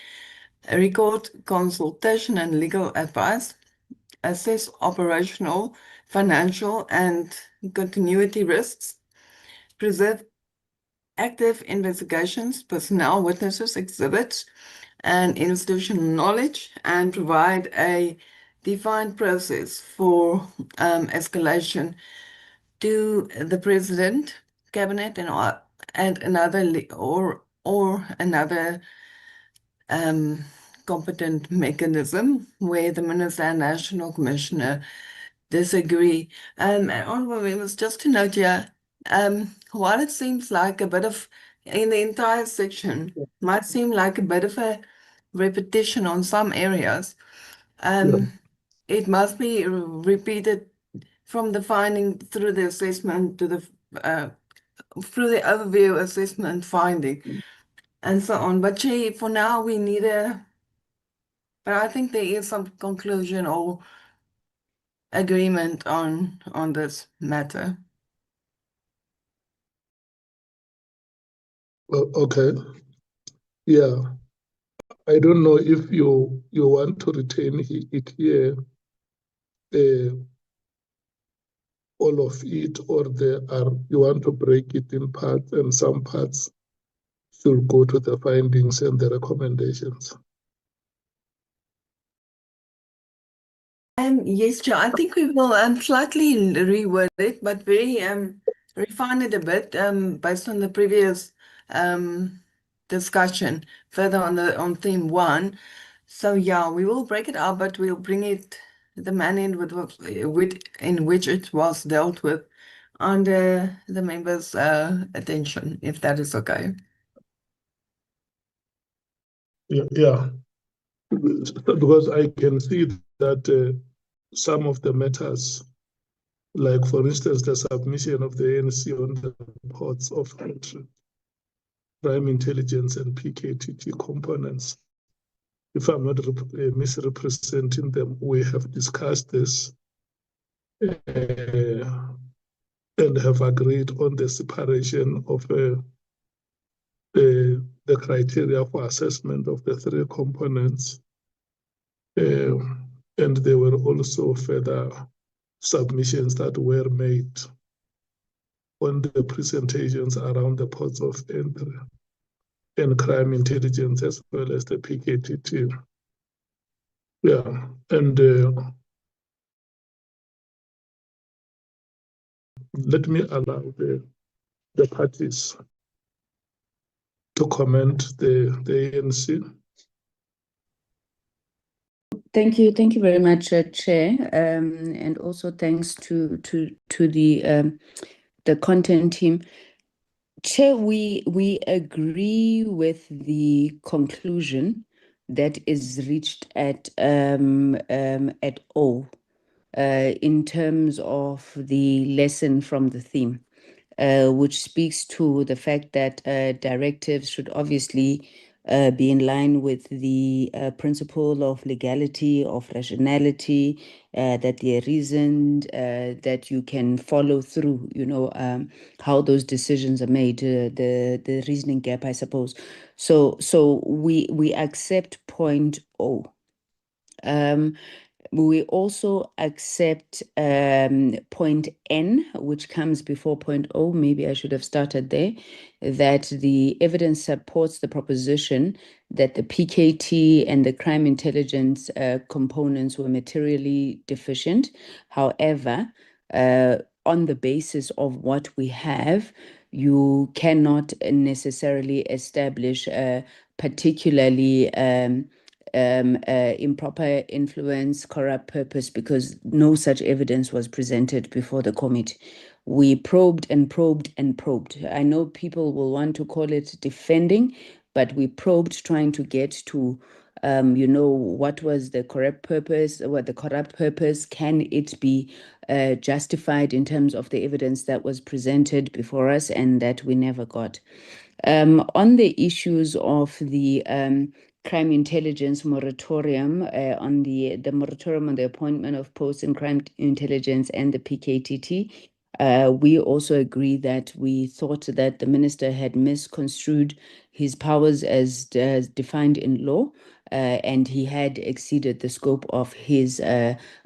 record consultation and legal advice, assess operational, financial, and continuity risks, preserve active investigations, personnel, witnesses, exhibits, and institutional knowledge, and provide a defined process for escalation to the President, Cabinet, and another competent mechanism where the Minister and National Commissioner disagree. And honorable members, just to note here, while it seems like a bit of, in the entire section, might seem like a bit of a repetition on some areas, it must be repeated from the finding through the assessment to the through the overview, assessment, finding, and so on. But for now, we need but I think there is some conclusion or agreement on this matter. Okay. Yeah. I don't know if you want to retain it here, all of it, or you want to break it in parts, and some parts should go to the findings and the recommendations. Yes, Chair. I think we will slightly reword it, but very refine it a bit based on the previous discussion further on theme 1. So yeah, we will break it up, but we'll bring it the manner in which it was dealt with under the members' attention, if that is okay. Yeah. Because I can see that some of the matters, like for instance, the submission of the ANC on the reports of entry, crime intelligence and PKTT components, if I'm not misrepresenting them, we have discussed this and have agreed on the separation of the criteria for assessment of the 3 components. And there were also further submissions that were made on the presentations around the ports of entry and crime intelligence, as well as the PKTT. Yeah, and let me allow the parties to comment the ANC. Thank you very much, Chair, and also thanks to the content team. Chair, we agree with the conclusion that is reached at O in terms of the lesson from the theme, which speaks to the fact that directives should obviously be in line with the principle of legality, of rationality, that they are reasoned, that you can follow through, how those decisions are made, the reasoning gap, I suppose. So we accept point O. We also accept point N, which comes before point O. Maybe I should have started there. That the evidence supports the proposition that the PKT and the crime intelligence components were materially deficient. However, on the basis of what we have, you cannot necessarily establish particularly improper influence, corrupt purpose, because no such evidence was presented before the committee. We probed and probed and probed. I know people will want to call it defending, but we probed trying to get to, what was the corrupt purpose, what the corrupt purpose, can it be justified in terms of the evidence that was presented before us, and that we never got. On the issues of the crime intelligence moratorium, on the moratorium on the appointment of posts in crime intelligence and the PKTT, we also agree that we thought that the minister had misconstrued his powers as defined in law, and he had exceeded the scope of his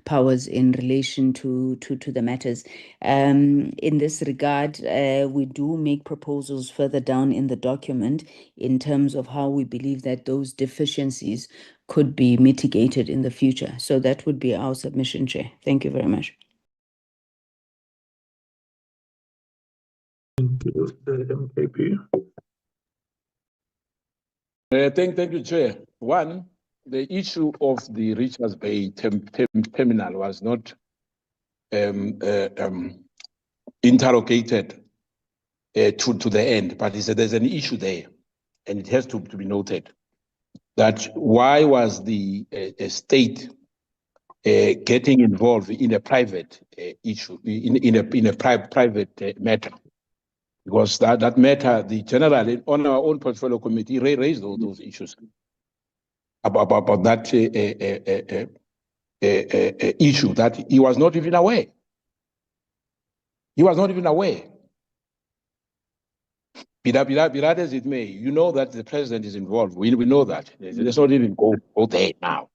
powers in relation to the matters. In this regard, we do make proposals further down in the document in terms of how we believe that those deficiencies could be mitigated in the future. So that would be our submission, Chair. Thank you very much. Thank you, MKP. Thank you, Chair. One, the issue of the Richards Bay terminal was not interrogated to the end, but he said there's an issue there, and it has to be noted that why was the state getting involved in a private issue, in a private matter? Because that matter, the general on our own portfolio committee raised all those issues about that issue that he was not even aware. He was not even aware. Be that as it may, you know that the president is involved. We know that. Let's not even go there now.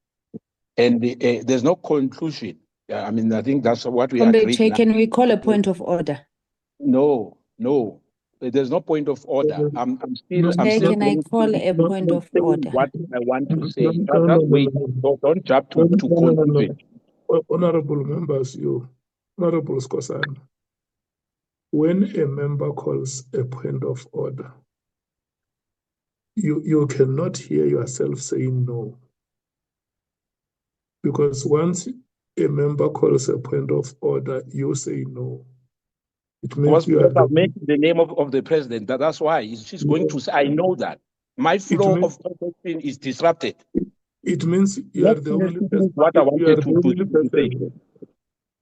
And there's no conclusion. I mean, I think that's what we agreed. Chair, can we call a point of order? No. There's no point of order. I'm still. Can I call a point of order? What I want to say. Just wait. Don't jump to conclusion. Honorable members, Honorable Skhosana, when a member calls a point of order, you cannot hear yourself saying no. Because once a member calls a point of order, you say no. It means you are making the name of the president. That's why she's going to say, I know that. My flow of conversation is disrupted. It means you are the only person. What I wanted to say.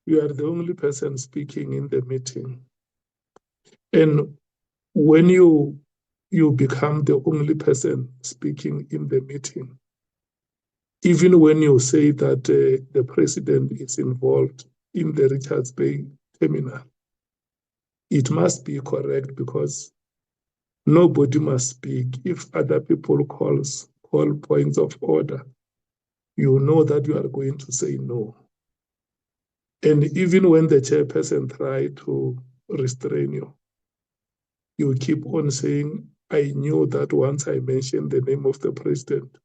You are the only person speaking in the meeting. And when you become the only person speaking in the meeting, even when you say that the president is involved in the Richards Bay terminal, it must be correct, because nobody must speak. If other people call points of order, you know that you are going to say no. And even when the chairperson tries to restrain you, you keep on saying, I knew that once I mentioned the name of the president,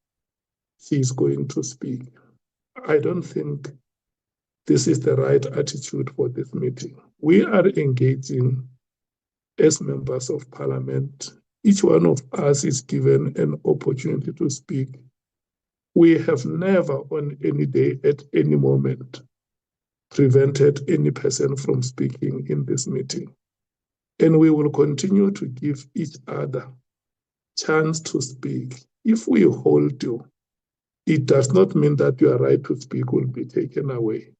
he is going to speak. I don't think this is the right attitude for this meeting. We are engaging as members of parliament. Each one of us is given an opportunity to speak. We have never on any day at any moment prevented any person from speaking in this meeting. And we will continue to give each other chance to speak. If we hold you, it does not mean that your right to speak will be taken away.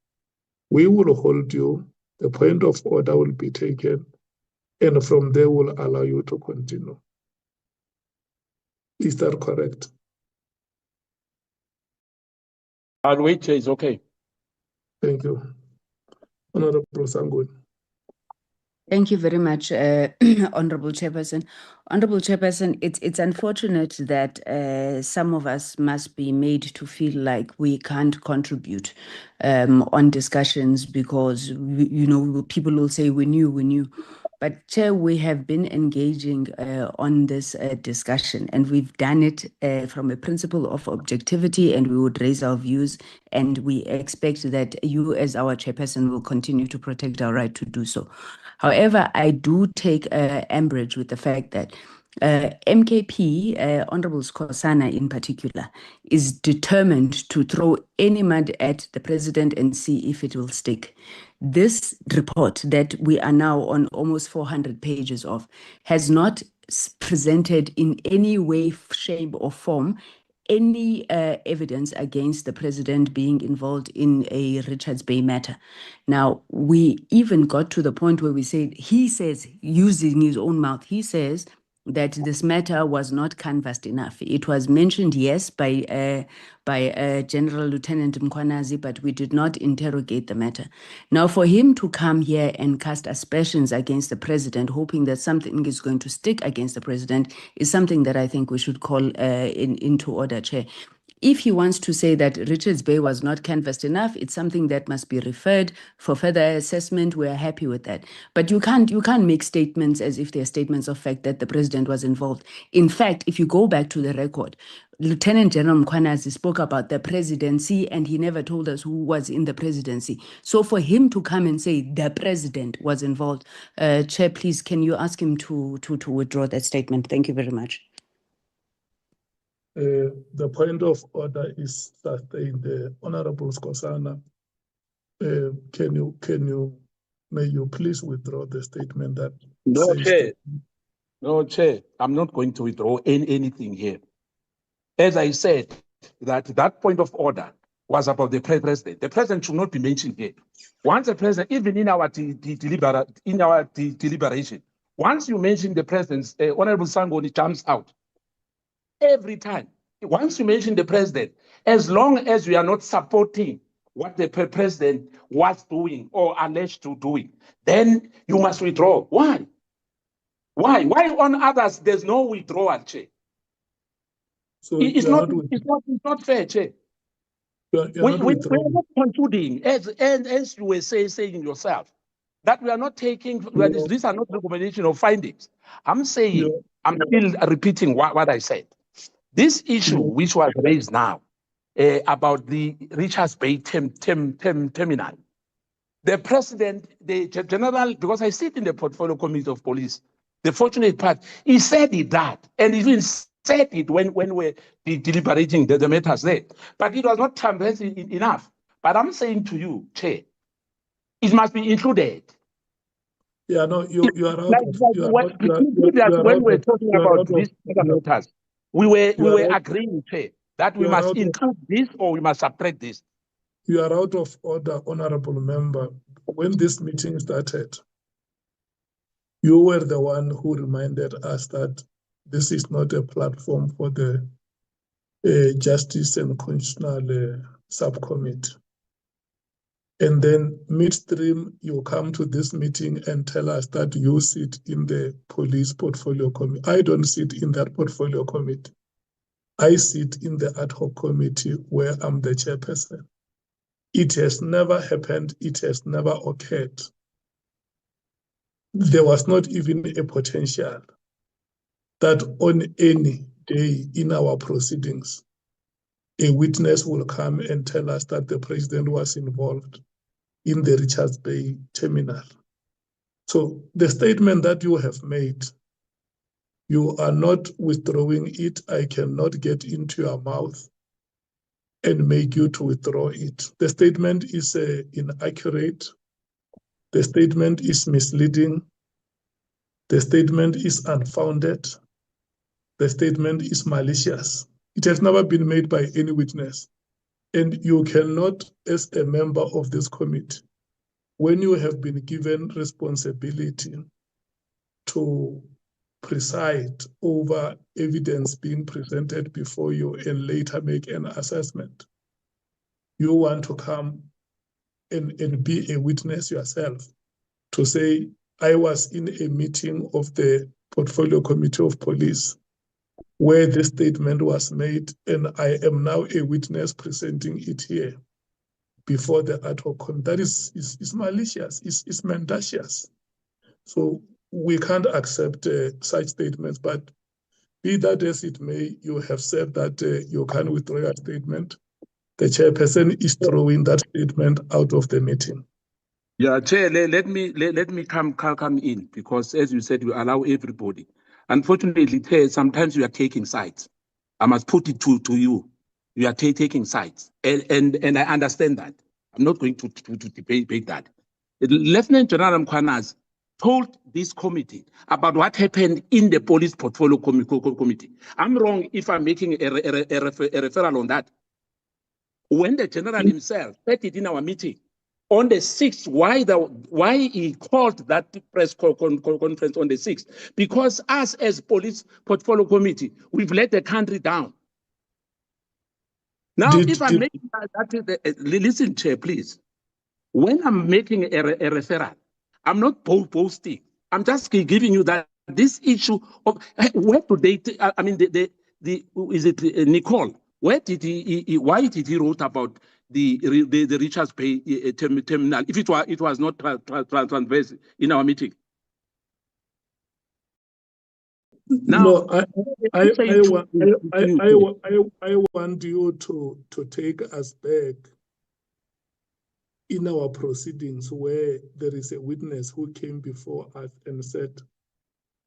We will hold you, the point of order will be taken, and from there we'll allow you to continue. Is that correct? I'll wait, it's okay. Thank you. Honorable Sangweni. Thank you very much, Honorable Chairperson. Honorable Chairperson, it's unfortunate that some of us must be made to feel like we can't contribute on discussions because, people will say, we knew. But Chair, we have been engaging on this discussion, and we've done it from a principle of objectivity, and we would raise our views, and we expect that you as our Chairperson will continue to protect our right to do so. However, I do take umbrage with the fact that MKP, Honorable Skhosana in particular, is determined to throw any mud at the president and see if it will stick. This report that we are now on almost 400 pages of has not presented in any way, shape, or form any evidence against the president being involved in a Richards Bay matter. Now, we even got to the point where he says, using his own mouth, he says that this matter was not canvassed enough. It was mentioned, yes, by General Lieutenant Mkhwanazi, but we did not interrogate the matter. Now, for him to come here and cast aspersions against the president, hoping that something is going to stick against the president, is something that I think we should call into order, Chair. If he wants to say that Richards Bay was not canvassed enough, it's something that must be referred for further assessment. We're happy with that. But you can't make statements as if they're statements of fact that the president was involved. In fact, if you go back to the record, Lieutenant General Mkhwanazi spoke about the presidency and he never told us who was in the presidency. So for him to come and say the president was involved, Chair, please, can you ask him to withdraw that statement? Thank you very much. The point of order is sustained. Honorable Skhosana, may you please withdraw the statement that No, says Chair. No, Chair, I'm not going to withdraw anything here. As I said, that point of order was about the president. The president should not be mentioned here. Once the president, even in our deliberation, once you mention the president, Honorable Sangoni jumps out. Every time. Once you mention the president, as long as we are not supporting what the president was doing or alleged to doing, then you must withdraw. Why? Why on others there's no withdrawal, Chair? So it's not fair, Chair. We are not concluding, as you were saying yourself, that we are not taking, these are not recommendations or findings. I'm saying, I'm still repeating what I said. This issue, which was raised now, about the Richards Bay terminal, the president, the general, because I sit in the portfolio committee of police, the fortunate part, he said that, and he even said it when we're deliberating the matters there. But it was not transparent enough. But I'm saying to you, Chair, it must be included. Yeah, no, you are out. When we're talking about these matters, we were agreeing, Chair, that we must include this or we must subtract this. You are out of order, honorable member. When this meeting started, you were the one who reminded us that this is not a platform for the Justice and Constitutional Subcommittee. And then midstream, you come to this meeting and tell us that you sit in the police portfolio committee. I don't sit in that portfolio committee. I sit in the ad hoc committee where I'm the chairperson. It has never happened. It has never occurred. There was not even a potential that on any day in our proceedings, a witness will come and tell us that the president was involved in the Richards Bay terminal. So the statement that you have made, you are not withdrawing it. I cannot get into your mouth and make you to withdraw it. The statement is inaccurate. The statement is misleading. The statement is unfounded. The statement is malicious. It has never been made by any witness. And you cannot, as a member of this committee, when you have been given responsibility to preside over evidence being presented before you and later make an assessment, you want to come and be a witness yourself to say I was in a meeting of the Portfolio Committee of Police where the statement was made, and I am now a witness presenting it here before the ad hoc committee. That is malicious, it's mendacious. So we can't accept such statements, but be that as it may, you have said that you can withdraw your statement. The chairperson is throwing that statement out of the meeting. Yeah, Chair, let me come in, because as you said, you allow everybody. Unfortunately, Chair, sometimes you are taking sides. I must put it to you. You are taking sides, and I understand that. I'm not going to debate that. Lieutenant General Mkhwanazi told this committee about what happened in the police portfolio committee. I'm wrong if I'm making a referral on that. When the general himself said it in our meeting on the 6th, why he called that press conference on the 6th? Because us as police portfolio committee, we've let the country down. Now, if I'm making that, listen, Chair, please. When I'm making a referral, I'm not boasting. I'm just giving you that this issue of where do they? I mean, is it Nicole? Why did he wrote about the Richards Bay terminal if it was not transversed in our meeting? Now, no, I want you to take us back in our proceedings where there is a witness who came before us and said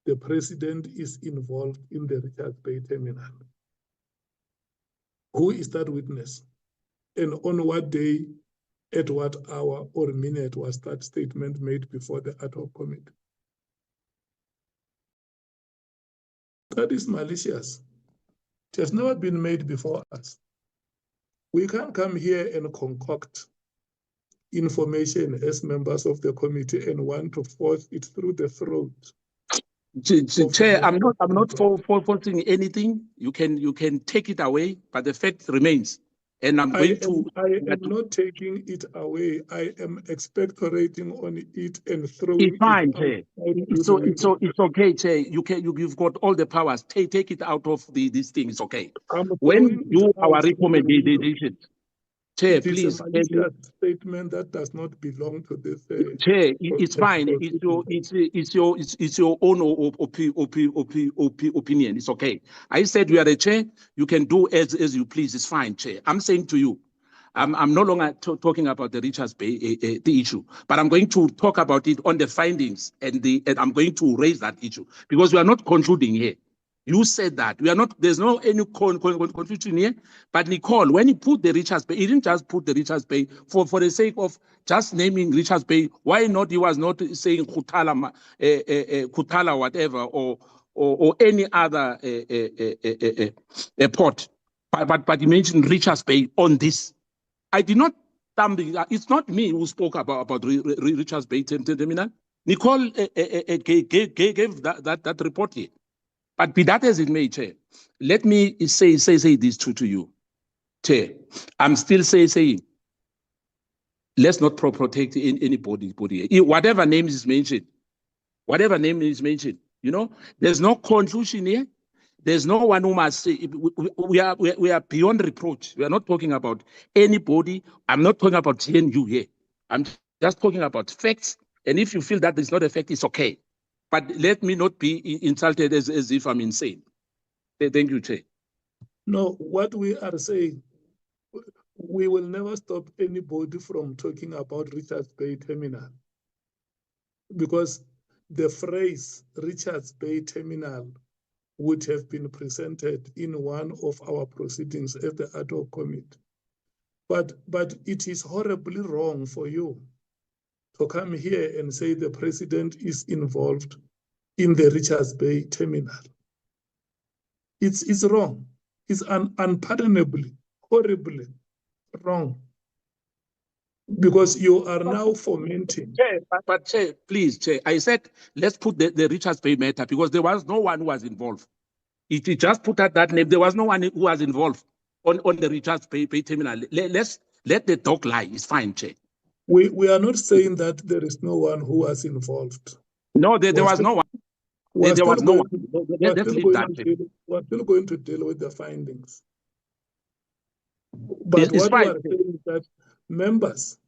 the president is involved in the Richards Bay terminal. Who is that witness? And on what day, at what hour or minute was that statement made before the ad hoc committee? That is malicious. It has never been made before us. We can't come here and concoct information as members of the committee and want to force it through the throat. Chair, I'm not forcing anything. You can take it away, but the fact remains. And I am not taking it away. I am expectorating on it and throwing it's fine, it Chair. out. It's okay, Chair. You've got all the powers. Take it out of this thing. It's okay. I'm when you our recommendations, Chair, please. It is a malicious statement that does not belong to this. Chair, it's fine. It's your own opinion. It's okay. I said you are the chair. You can do as you please. It's fine, Chair. I'm saying to you, I'm no longer talking about the Richards Bay the issue, but I'm going to talk about it on the findings, and I'm going to raise that issue because we are not concluding here. You said that we are not. There's no any confusion here. But Nicole, when he put the Richards Bay, he didn't just put the Richards Bay for the sake of just naming Richards Bay. Why not? He was not saying Kutala, whatever, or any other port. But he mentioned Richards Bay on this. I did not. It's not me who spoke about Richards Bay terminal. Nicole gave that report here. But be that as it may, Chair, let me say this to you, Chair. I'm still saying, let's not protect anybody. Whatever name is mentioned, you know, there's no conclusion here. There's no one who must say we are beyond reproach. We are not talking about anybody. I'm not talking about GNU here. I'm just talking about facts. And if you feel that it's not a fact, it's okay. But let me not be insulted as if I'm insane. Thank you, Chair. No, what we are saying, we will never stop anybody from talking about Richards Bay Terminal. Because the phrase Richards Bay Terminal would have been presented in one of our proceedings at the ad hoc committee. But it is horribly wrong for you to come here and say the president is involved in the Richards Bay terminal. It's wrong. It's unpardonably, horribly wrong. Because you are now fomenting. Chair, but Chair, please, Chair, I said, let's put the Richards Bay matter because there was no one who was involved. If you just put out that name, there was no one who was involved on the Richards Bay terminal. Let's let the dog lie. It's fine, Chair. We are not saying that there is no one who was involved. No, there was no one. There was no one. Let's leave that. We're still going to deal with the findings. But It's what we fine. are saying is that members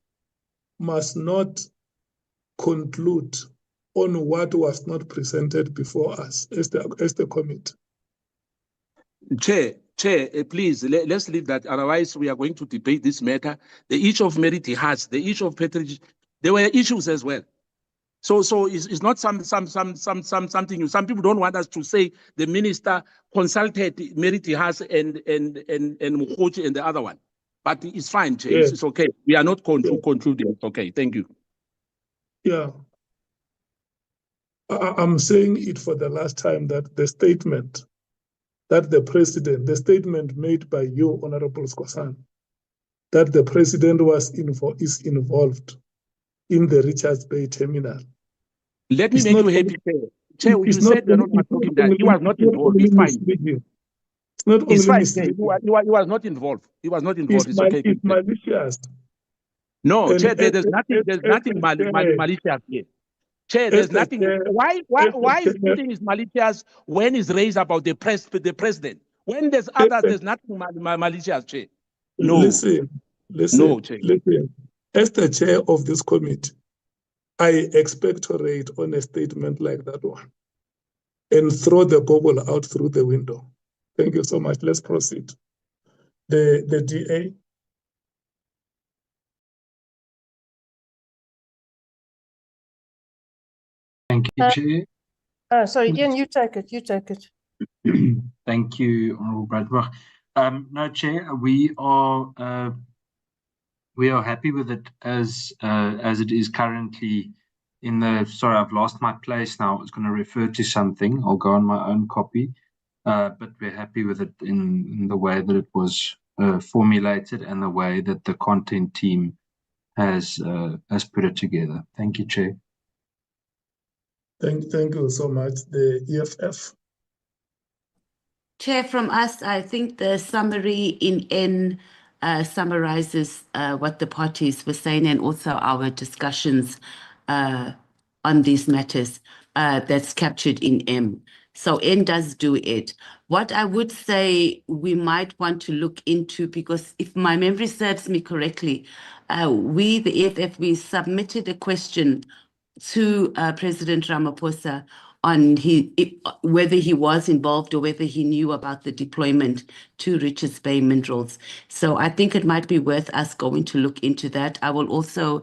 must not conclude on what was not presented before us as the committee. Chair, please, let's leave that. Otherwise, we are going to debate this matter. The issue of merit has, the issue of patronage, there were issues as well. So it's not something. Some people don't want us to say the minister consulted merit has and Mkhwanazi and the other one. But it's fine, Chair. Yes. It's okay. We are not concluding. It's okay. Thank you. Yeah. I'm saying it for the last time that the statement that the statement made by you, Honorable Skhosana, that the president is involved in the Richards Bay terminal. Let me make you happy, Chair. You said you're not talking that he was not involved. It's fine. It's not only it's fine. misleading. He was not involved. He was not involved. It's okay. It's malicious. No, And Chair, there's nothing malicious here. Chair, there's nothing. Why is putting is malicious when it's raised about the president? When there's others, there's nothing malicious, Chair. No. Listen. No, Chair. Listen. As the chair of this committee, I expectorate on a statement like that one and throw the bubble out through the window. Thank you so much. Let's proceed. The DA. Thank you, Chair. Sorry, Ian, you take it. You take it. Thank you, Honourable Bradbach. No, Chair, we are happy with it as it is currently in the. Sorry, I've lost my place now. I was going to refer to something. I'll go on my own copy, but we're happy with it in the way that it was formulated and the way that the content team has put it together. Thank you, Chair. Thank you so much. The EFF. Chair, from us, I think the summary in N summarizes what the parties were saying and also our discussions on these matters that's captured in M. So N does do it. What I would say we might want to look into, because if my memory serves me correctly, we, the EFF, we submitted a question to President Ramaphosa on whether he was involved or whether he knew about the deployment to Richards Bay minerals. So I think it might be worth us going to look into that. I will also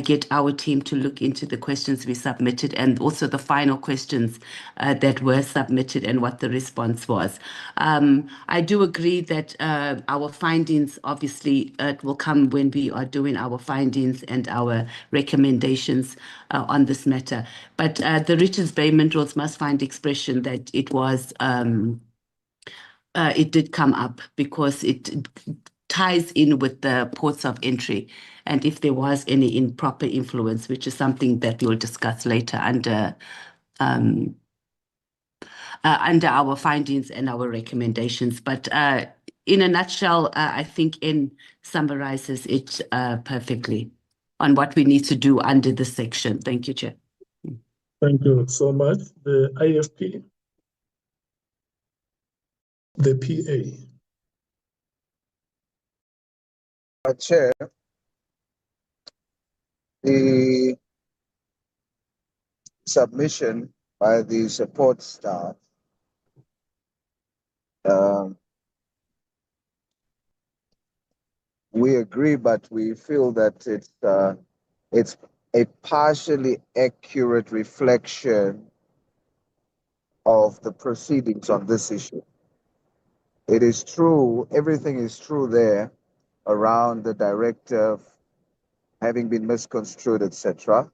get our team to look into the questions we submitted and also the final questions that were submitted and what the response was. I do agree that our findings, obviously, will come when we are doing our findings and our recommendations on this matter. But the Richards Bay minerals must find expression that it was, it did come up because it ties in with the ports of entry. And if there was any improper influence, which is something that we'll discuss later under our findings and our recommendations. But in a nutshell, I think N summarizes it perfectly on what we need to do under this section. Thank you, Chair. Thank you so much. The IFP, the PA. Chair, the submission by the support staff we agree, but we feel that it's a partially accurate reflection of the proceedings on this issue. It is true, everything is true there around the directive having been misconstrued, etc.,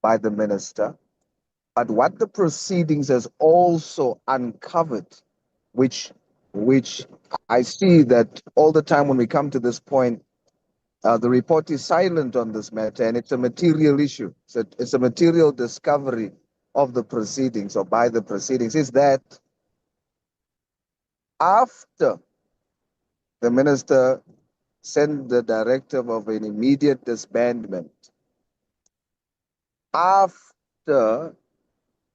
by the minister. But what the proceedings has also uncovered, which I see that all the time when we come to this point, the report is silent on this matter, and it's a material issue. So it's a material discovery of the proceedings or by the proceedings, is that after the minister sent the directive of an immediate disbandment, after after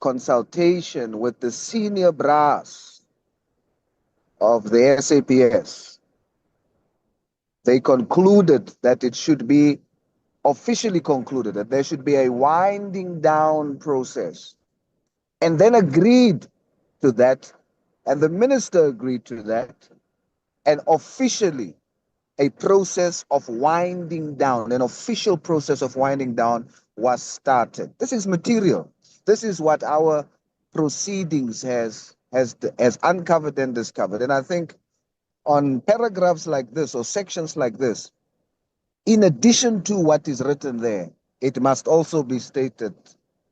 consultation with the senior brass of the SAPS, they concluded that it should be officially concluded, that there should be a winding down process, and then agreed to that, and the minister agreed to that, and officially a process of winding down, an official process of winding down was started. This is material. This is what our proceedings has uncovered and discovered. And I think on paragraphs like this or sections like this, in addition to what is written there, it must also be stated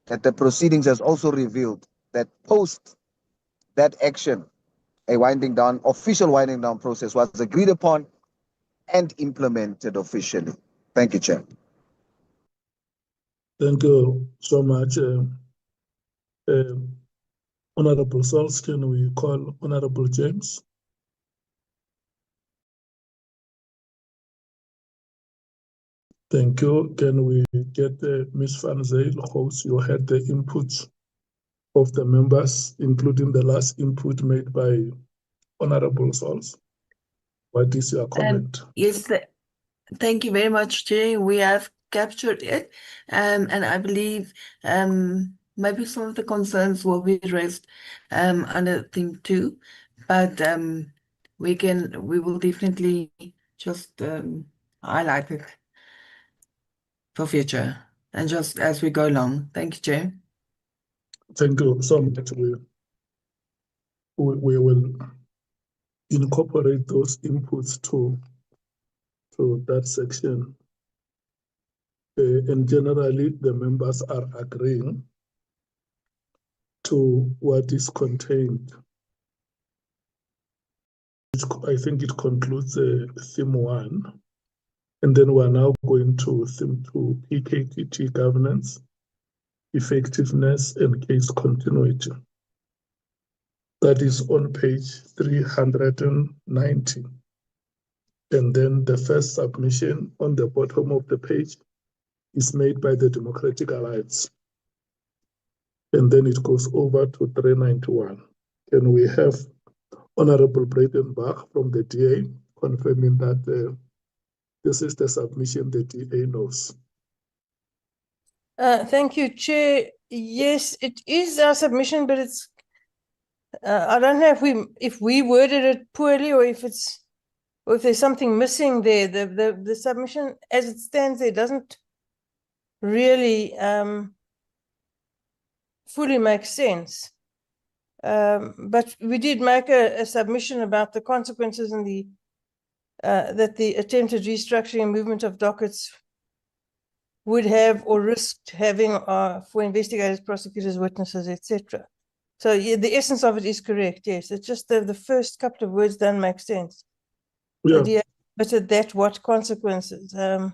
that the proceedings has also revealed that post that action, a winding down, official winding down process was agreed upon and implemented officially. Thank you, Chair. Thank you so much. Honorable Sauls, can we call Honorable James? Thank you. Can we get Ms. Van Zyl, host? You had the inputs of the members, including the last input made by Honorable Sauls. What is your comment? Yes, thank you very much, Chair. We have captured it, and I believe maybe some of the concerns will be raised under thing 2, but we will definitely just highlight it for future and just as we go along. Thank you, Chair. Thank you so much. We will incorporate those inputs to that section. And generally, the members are agreeing to what is contained. I think it concludes theme 1. And then we're now going to theme 2, PKTT governance, effectiveness, and case continuity. That is on page 390. And then the first submission on the bottom of the page is made by the Democratic Alliance. And then it goes over to 391. Can we have Honorable Breitenbach from the DA confirming that this is the submission the DA knows? Thank you, Chair. Yes, it is our submission, but it's I don't know if we worded it poorly or if there's something missing there. The submission as it stands there doesn't really fully make sense. But we did make a submission about the consequences and that the attempted restructuring and movement of dockets would have or risked having for investigators, prosecutors, witnesses, etc. So yeah, the essence of it is correct, yes. It's just the first couple of words don't make sense. Yeah. But at that, what consequences? That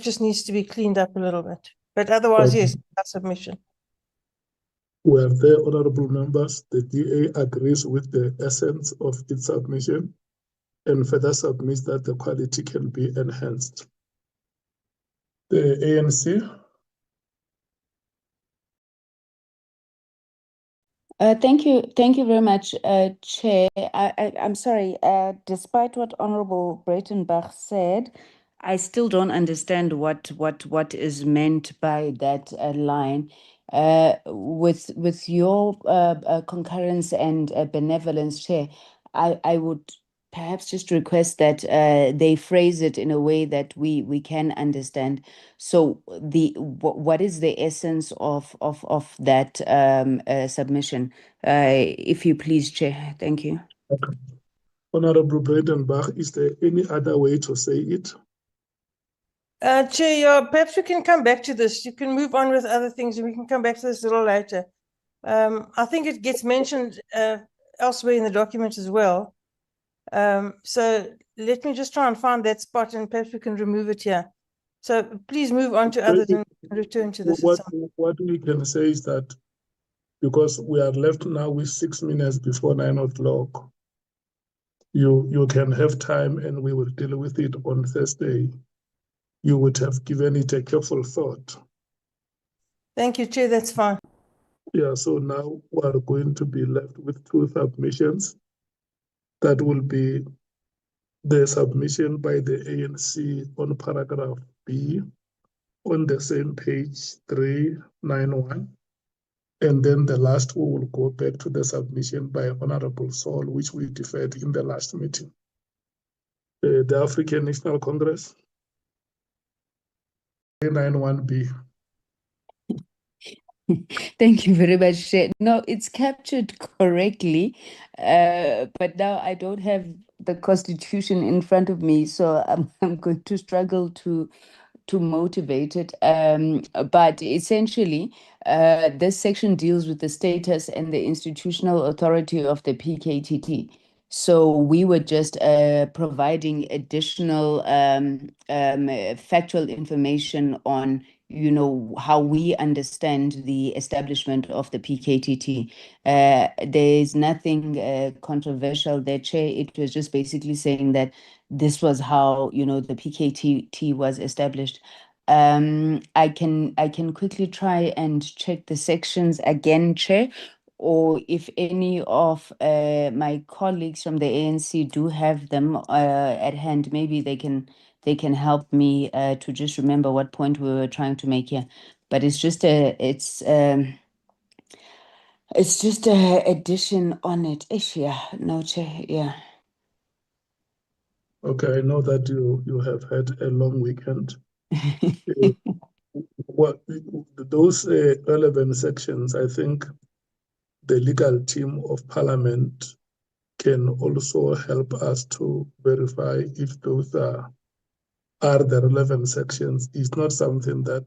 just needs to be cleaned up a little bit. But otherwise, yes, our submission. Were there, honorable members, the DA agrees with the essence of its submission and further submits that the quality can be enhanced. The ANC? Thank you very much, Chair. I'm sorry, despite what Honorable Breitenbach said, I still don't understand what is meant by that line. With your concurrence and benevolence, Chair, I would perhaps just request that they phrase it in a way that we can understand. So what is the essence of that submission? If you please, Chair. Thank you. Okay. Honorable Breitenbach, is there any other way to say it? Chair, perhaps we can come back to this. You can move on with other things and we can come back to this a little later. I think it gets mentioned elsewhere in the document as well. So let me just try and find that spot and perhaps we can remove it here. So please move on to others and return to this. What we can say is that because we are left now with 6 minutes before 9 o'clock, you can have time and we will deal with it on Thursday. You would have given it a careful thought Thank you, Chair. That's fine. Yeah, so now we are going to be left with two submissions. That will be the submission by the ANC on paragraph B on the same page 391. And then the last we will go back to the submission by Honorable Saul, which we deferred in the last meeting. The African National Congress, 391B. Thank you very much, Chair. No, it's captured correctly, but now I don't have the Constitution in front of me, so I'm going to struggle to motivate it. But essentially, this section deals with the status and the institutional authority of the PKTT. So we were just providing additional factual information on, you know, how we understand the establishment of the PKTT. There's nothing controversial there, Chair. It was just basically saying that this was how, you know, the PKTT was established. I can quickly try and check the sections again, Chair, or if any of my colleagues from the ANC do have them at hand, maybe they can help me to just remember what point we were trying to make here. But it's just it's just a addition on it. Yeah, no, Chair, yeah. Okay, I know that you have had a long weekend. What those relevant sections, I think the legal team of Parliament can also help us to verify if those are the relevant sections. It's not something that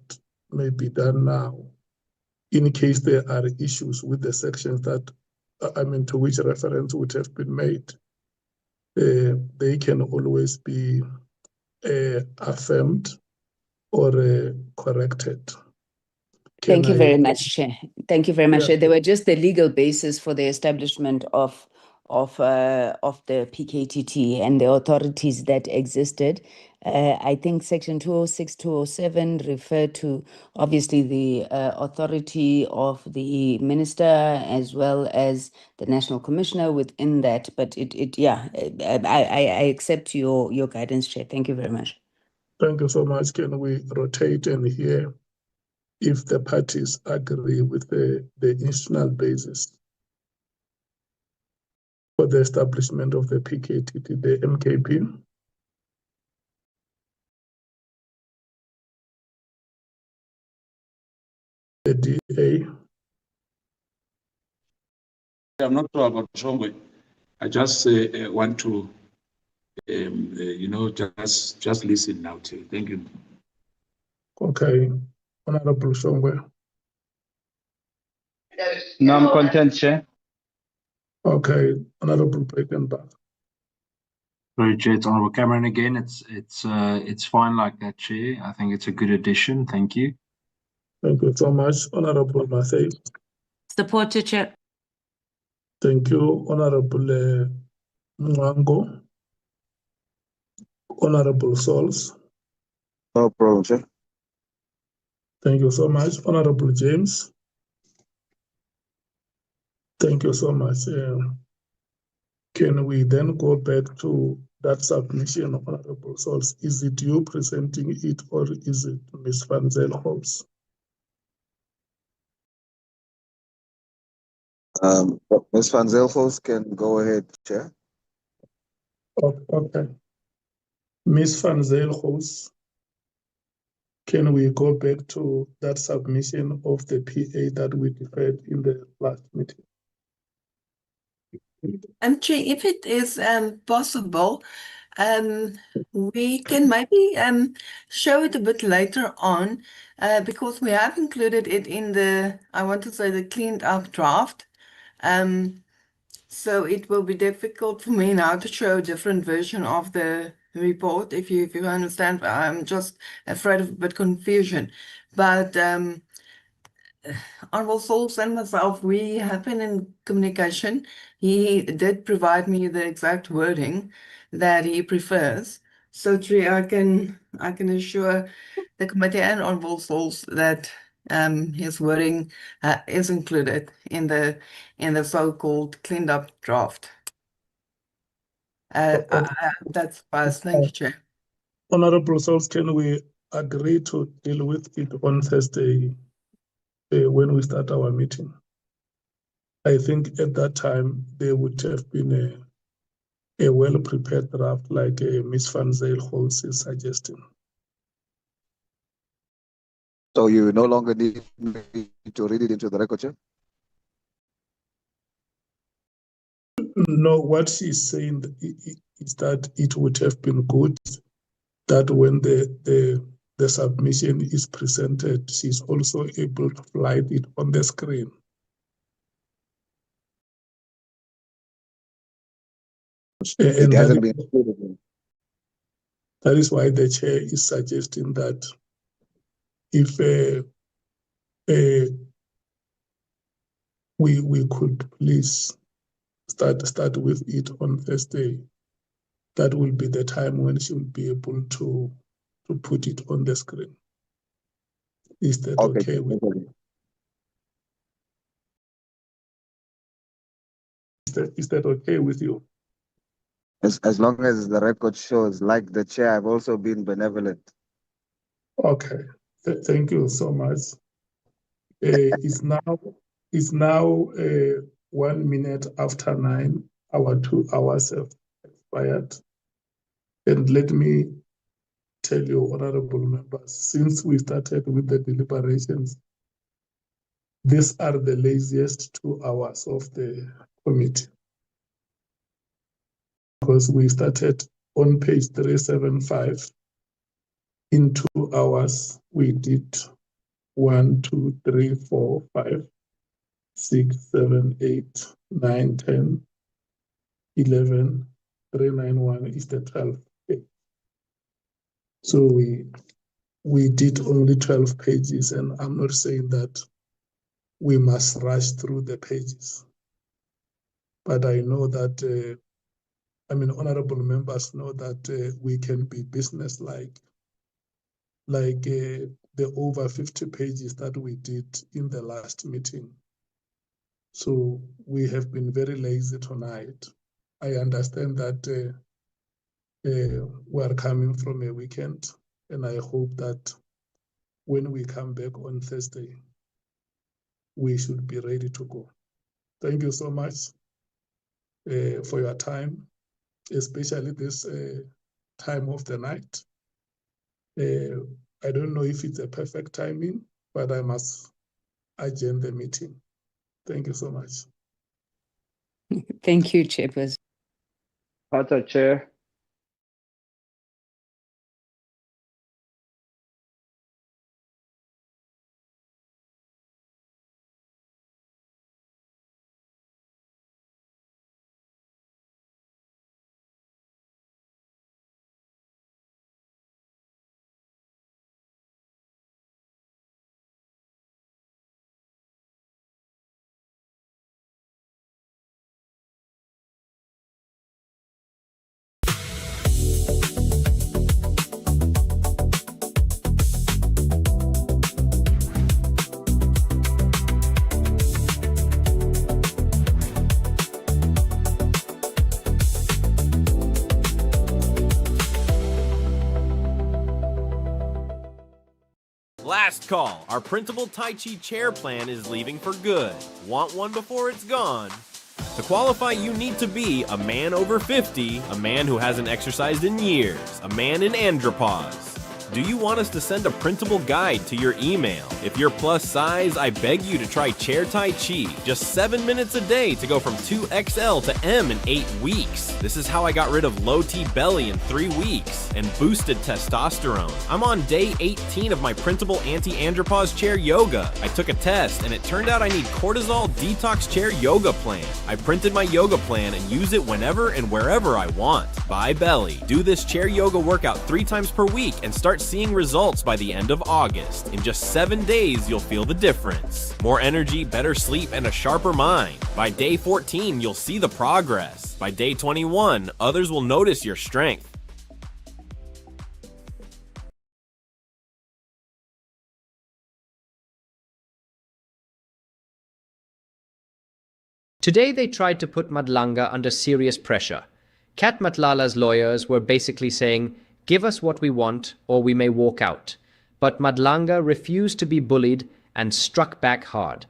may be done now. In case there are issues with the sections that, to which reference would have been made, they can always be affirmed or corrected. Thank you very much, Chair. Thank you very much, Chair. Yeah. They were just the legal basis for the establishment of the PKTT and the authorities that existed. I think Section 206, 207 refer to obviously the authority of the minister as well as the national commissioner within that. But I accept your guidance, Chair. Thank you very much. Thank you so much. Can we rotate and hear if the parties agree with the institutional basis for the establishment of the PKTT, the MKP? The DA? I'm not sure about 𝐿''𝐭. I just want to, just listen now to you. Thank you. Okay. Honorable 𝐿''𝐭. No, I'm content, Chair. Okay. Honorable Breitenbach. Sorry, Chair, it's Honorable Cameron again. It's fine like that, Chair. I think it's a good addition. Thank you. Thank you so much. Honorable Mathai. Supported, Chair. Thank you. Honorable Mwango. Honorable Sauls. No problem, sir. Thank you so much. Honorable James. Thank you so much. Can we then go back to that submission, Honorable Sauls? Is it you presenting it or is it Ms. Van Zyl-Holmes? Ms. Van Zyl-Holmes can go ahead, Chair. Okay. Ms. Van Zyl-Holmes, can we go back to that submission of the PA that we deferred in the last meeting? Chair, if it is possible, we can maybe show it a bit later on because we have included it in the, I want to say, the cleaned up draft. So it will be difficult for me now to show a different version of the report, if you understand. I'm just afraid of a bit confusion. But Honorable Sauls and myself, we have been in communication. He did provide me the exact wording that he prefers. So Chair, I can assure the committee and Honorable Sauls that his wording is included in the so-called cleaned up draft. That's fast. Thank you, Chair. Honorable Souls, can we agree to deal with it on Thursday when we start our meeting? I think at that time there would have been a well-prepared draft like Ms. Van Zyl is suggesting. So you no longer need me to read it into the record, Chair? No, what she's saying is that it would have been good that when the submission is presented, she's also able to fly it on the screen. It hasn't been included. That is why the chair is suggesting that if we could please start with it on Thursday, that will be the time when she will be able to put it on the screen. Is that okay with you? Is that okay with you? As long as the record shows, like the chair, I've also been benevolent. Okay, thank you so much. It's now 1 minute after 9. Our 2 hours have expired. And let me tell you, honorable members, since we started with the deliberations, these are the laziest 2 hours of the committee. Because we started on page 375. In 2 hours, we did 1, 2, 3, 4, 5, 6, 7, 8, 9, 10, 11, 391 is the 12th page. So we did only 12 pages, and I'm not saying that we must rush through the pages. But I know that, honorable members know that we can be businesslike, like the over 50 pages that we did in the last meeting. So we have been very lazy tonight. I understand that we are coming from a weekend, and I hope that when we come back on Thursday, we should be ready to go. Thank you so much for your time, especially this time of the night. I don't know if it's a perfect timing, but I must adjourn the meeting. Thank you so much. Thank you, Chairperson. Pastor Chair. Last call. Our printable Tai Chi chair plan is leaving for good. Want one before it's gone? To qualify, you need to be a man over 50, a man who hasn't exercised in years, a man in andropause. Do you want us to send a printable guide to your email? If you're plus size, I beg you to try Chair Tai Chi. Just 7 minutes a day to go from 2XL to M in 8 weeks. This is how I got rid of low T belly in 3 weeks and boosted testosterone. I'm on day 18 of my printable anti-andropause chair yoga. I took a test and it turned out I need cortisol detox chair yoga plan. I printed my yoga plan and use it whenever and wherever I want. Bye belly. Do this chair yoga workout 3 times per week and start seeing results by the end of August. In just 7 days, you'll feel the difference. More energy, better sleep, and a sharper mind. By day 14, you'll see the progress. By day 21, others will notice your strength. Today they tried to put Madlanga under serious pressure. Kat Matlala's lawyers were basically saying, "Give us what we want or we may walk out." But Madlanga refused to be bullied and struck back hard.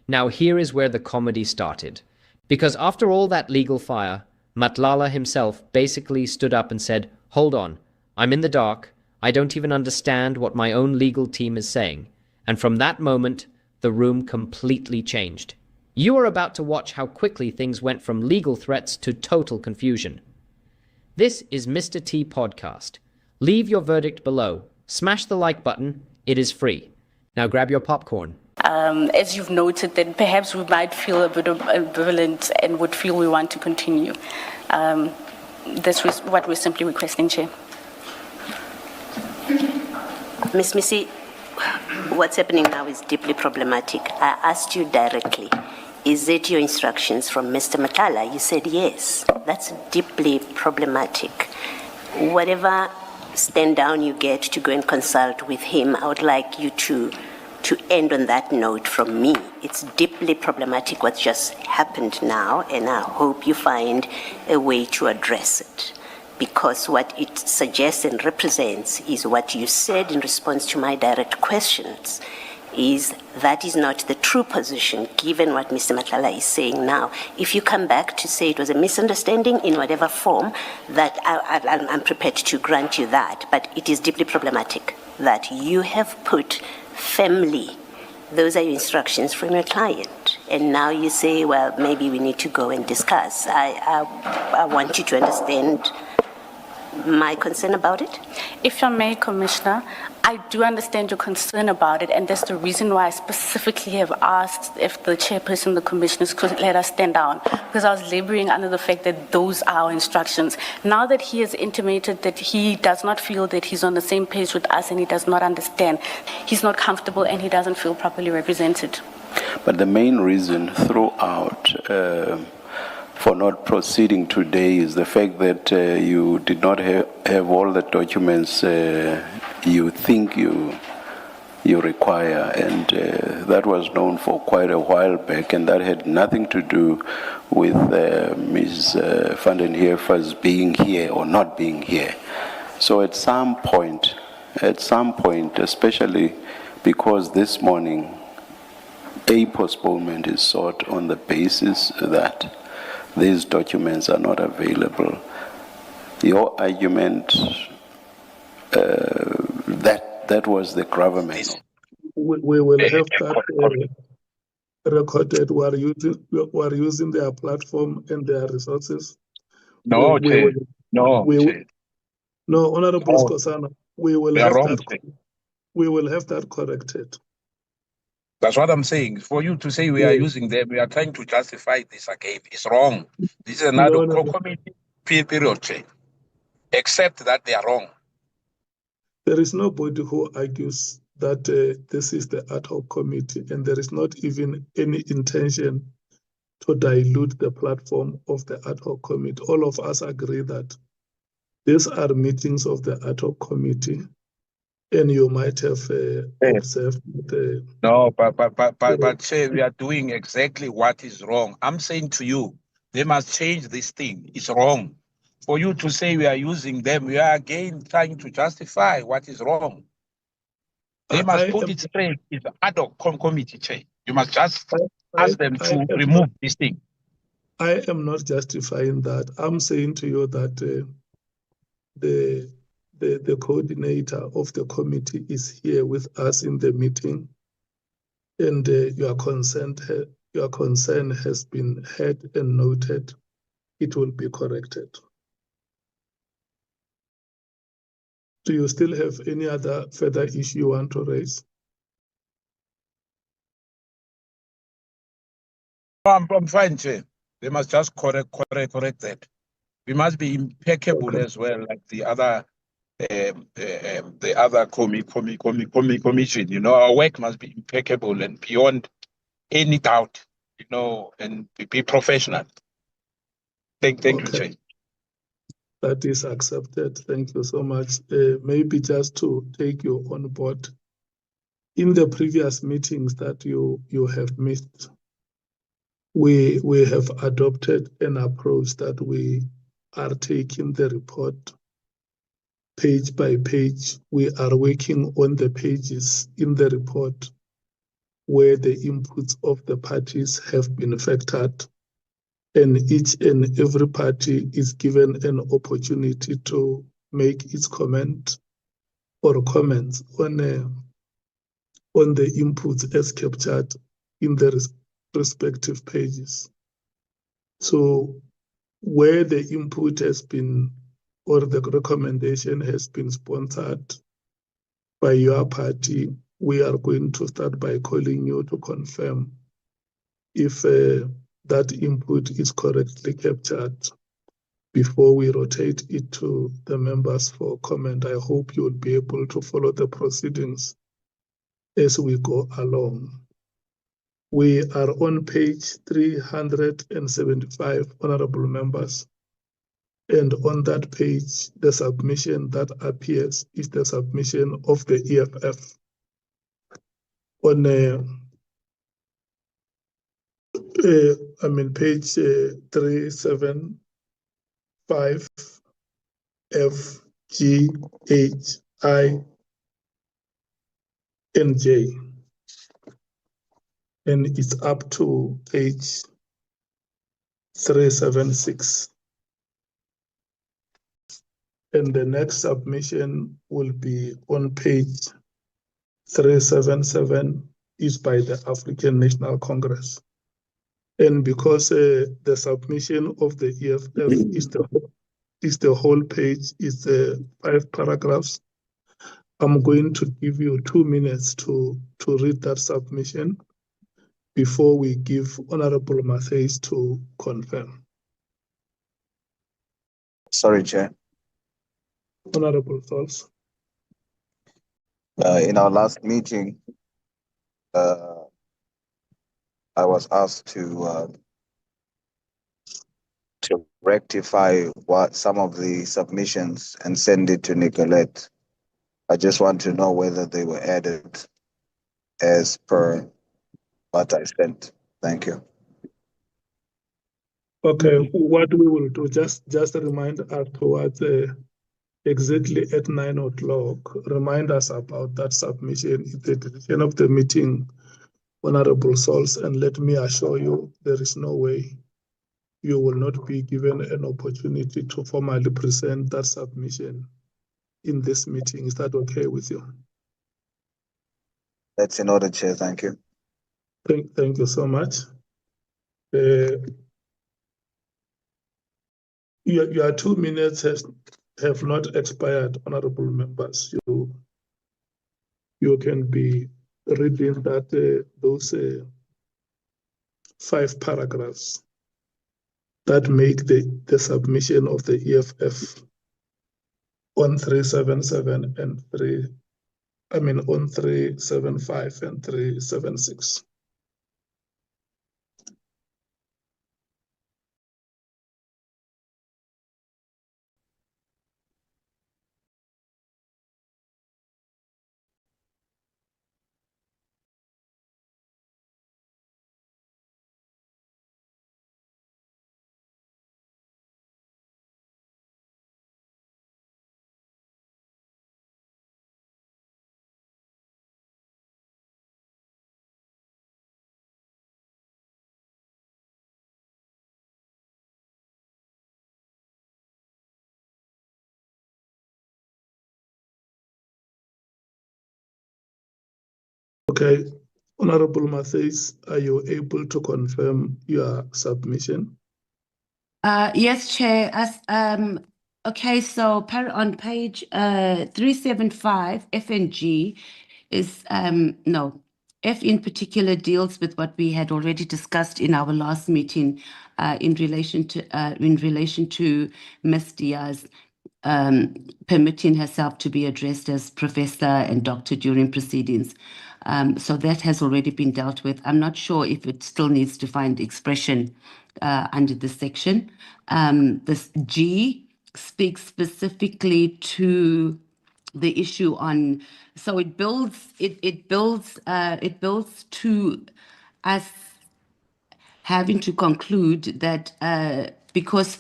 Now here is where the comedy started. Because after all that legal fire, Matlala himself basically stood up and said, "Hold on, I'm in the dark. I don't even understand what my own legal team is saying." And from that moment, the room completely changed. You are about to watch how quickly things went from legal threats to total confusion. This is Mr. T Podcast. Leave your verdict below. Smash the like button. It is free. Now grab your popcorn. As you've noted, that perhaps we might feel a bit ambivalent and would feel we want to continue. This is what we're simply requesting, Chair. Ms. Missy, what's happening now is deeply problematic. I asked you directly, is it your instructions from Mr. Matlala? You said yes. That's deeply problematic. Whatever stand down you get to go and consult with him, I would like you to end on that note from me. It's deeply problematic what's just happened now, and I hope you find a way to address it. Because what it suggests and represents is what you said in response to my direct questions, is that is not the true position, given what Mr. Matlala is saying now. If you come back to say it was a misunderstanding in whatever form, that I'm prepared to grant you that, but it is deeply problematic that you have put family, those are your instructions from your client, and now you say, well, maybe we need to go and discuss. I want you to understand my concern about it. If I may, Commissioner, I do understand your concern about it, and that's the reason why I specifically have asked if the chairperson of the commissioners could let us stand down, because I was laboring under the fact that those are our instructions. Now that he has intimated that he does not feel that he's on the same page with us and he does not understand, he's not comfortable and he doesn't feel properly represented. But the main reason throughout for not proceeding today is the fact that you did not have all the documents you think you require, and that was known for quite a while back, and that had nothing to do with Ms. van den Heever's being here or not being here. So at some point, especially because this morning a postponement is sought on the basis that these documents are not available. Your argument that was the gravamen. We will have that recorded. We are using their platform and their resources. No, No, Honorable Skosana, we will have that corrected. That's what I'm saying. For you to say we are using them, we are trying to justify this again. It's wrong. This is another committee period change. Except that they are wrong. There is nobody who argues that this is the ad hoc committee, and there is not even any intention to dilute the platform of the ad hoc committee. All of us agree that these are meetings of the ad hoc committee, and you might have observed. No, but say we are doing exactly what is wrong. I'm saying to you, they must change this thing. It's wrong. For you to say we are using them, we are again trying to justify what is wrong. They must put it straight. It's the ad hoc committee chair. You must just ask them to remove this thing. I am not justifying that. I'm saying to you that the coordinator of the committee is here with us in the meeting, and your concern has been heard and noted. It will be corrected. Do you still have any other further issue you want to raise? I'm fine, Chair. They must just correct that. We must be impeccable as well, like the other commission. You know, our work must be impeccable and beyond any doubt. You know, and be professional. Thank you, Chair. That is accepted. Thank you so much. Maybe just to take you on board, in the previous meetings that you have missed, we have adopted an approach that we are taking the report page by page. We are working on the pages in the report where the inputs of the parties have been factored, and each and every party is given an opportunity to make its comment or comments on the inputs as captured in the respective pages. So where the input has been or the recommendation has been sponsored by your party, we are going to start by calling you to confirm if that input is correctly captured before we rotate it to the members for comment. I hope you will be able to follow the proceedings as we go along. We are on page 375, honorable members. And on that page, the submission that appears is the submission of the EFF. On page 375, F, G, H, I, and J. And it's up to page 376. And the next submission will be on page 377, is by the African National Congress. And because the submission of the EFF is the whole page, is the 5 paragraphs, I'm going to give you 2 minutes to read that submission before we give Honorable Matthys to confirm. Sorry, Chair. Honorable thoughts. In our last meeting, I was asked to rectify some of the submissions and send it to Nicolette. I just want to know whether they were added as per what I sent. Thank you. Okay, what we will do, just remind us towards exactly at 9 o'clock, remind us about that submission. It's the decision of the meeting, Honorable Souls, and let me assure you, there is no way you will not be given an opportunity to formally present that submission in this meeting. Is that okay with you? That's in order, Chair. Thank you. Thank you so much. Your 2 minutes have not expired, honorable members. You can be reading that those 5 paragraphs that make the submission of the EFF on 377 and on 375 and 376. Okay, Honorable Matthys, are you able to confirm your submission? Yes, Chair. Okay, so on page 375, F and G is, no, F in particular deals with what we had already discussed in our last meeting in relation to Ms. Diaz permitting herself to be addressed as Professor and Doctor during proceedings. So that has already been dealt with. I'm not sure if it still needs to find expression under this section. This G speaks specifically to the issue on, so it builds to us having to conclude that because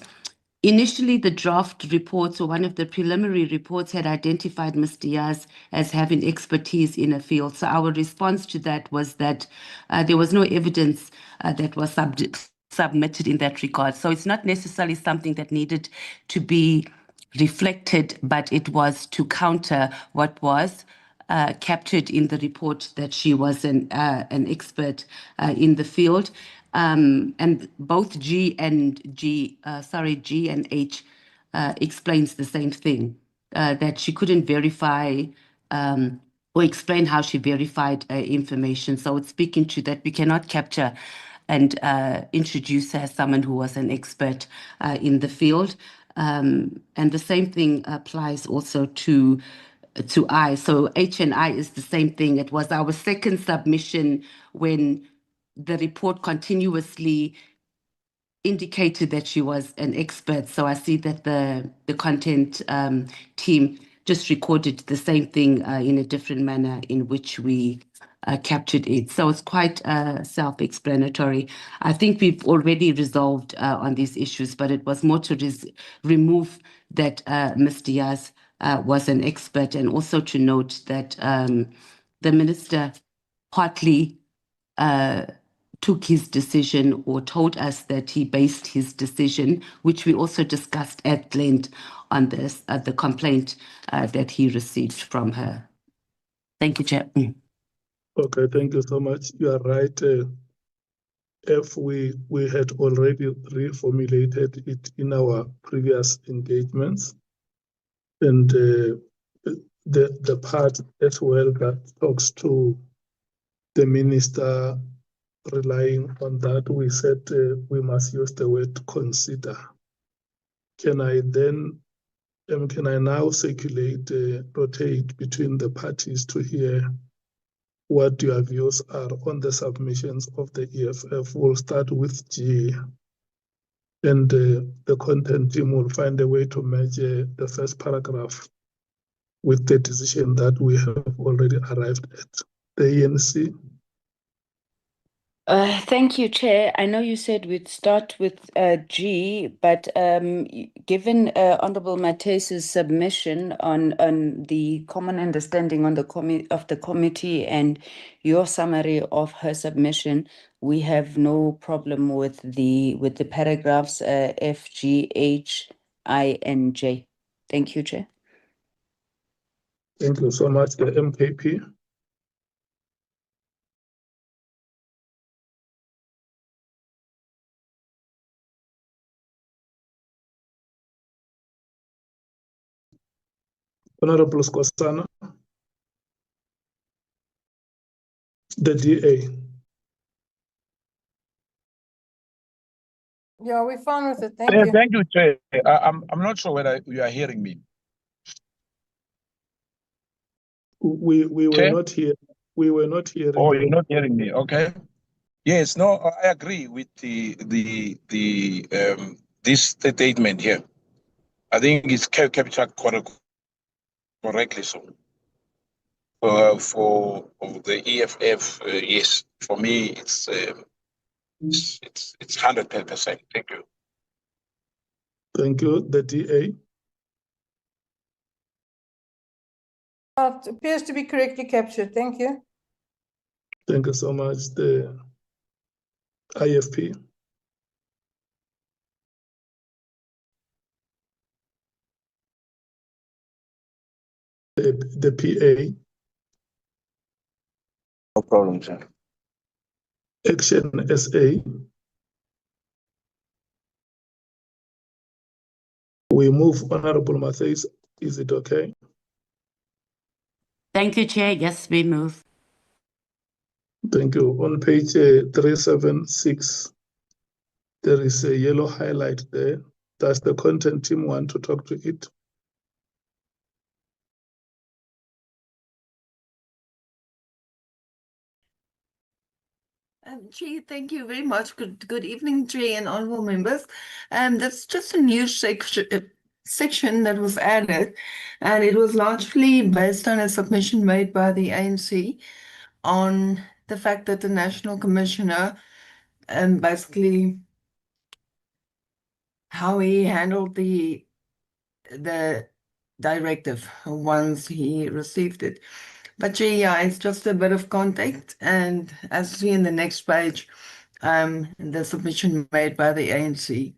initially the draft reports or one of the preliminary reports had identified Ms. Diaz as having expertise in a field. So our response to that was that there was no evidence that was submitted in that regard. So it's not necessarily something that needed to be reflected, but it was to counter what was captured in the report that she was an expert in the field. And both G and H explains the same thing, that she couldn't verify or explain how she verified information. So it's speaking to that we cannot capture and introduce her as someone who was an expert in the field. And the same thing applies also to I. So H and I is the same thing. It was our second submission when the report continuously indicated that she was an expert. So I see that the content team just recorded the same thing in a different manner in which we captured it. So it's quite self-explanatory. I think we've already resolved on these issues, but it was more to remove that Ms. Diaz was an expert, and also to note that the minister partly took his decision or told us that he based his decision, which we also discussed at length on this, the complaint that he received from her. Thank you, Chair. Okay, thank you so much. You are right. If we had already reformulated it in our previous engagements, and the part as well that talks to the minister relying on that, we said we must use the word consider. Can I now circulate, rotate between the parties to hear what your views are on the submissions of the EFF? We'll start with G, and the content team will find a way to merge the first paragraph with the decision that we have already arrived at. The ANC. Thank you, Chair. I know you said we'd start with G, but given Honorable Matese's submission on the common understanding of the committee and your summary of her submission, we have no problem with the paragraphs F, G, H, I, and J. Thank you, Chair. Thank you so much. The MKP. Honorable Skosana. The DA. Yeah, we're fine with it. Thank you. Thank you, Chair. I'm not sure whether you are hearing me. We were Chair? not here. We were not hearing. Oh, you're not hearing me. Okay. Yes. No, I agree with this statement here. I think it's captured correctly. So for the EFF, yes. For me, it's 100%. Thank you. Thank you. The DA. It appears to be correctly captured. Thank you. Thank you so much. The IFP. The PA. No problem, sir. Action SA. We move Honorable Mathis. Is it okay? Thank you, Chair. Yes, we move. Thank you. On page 376, there is a yellow highlight there. Does the content team want to talk to it? Chair, thank you very much. Good evening, Chair and honorable members. That's just a new section that was added, and it was largely based on a submission made by the ANC on the fact that the National Commissioner basically how he handled the directive once he received it. But yeah, it's just a bit of context, and as we see in the next page, the submission made by the ANC.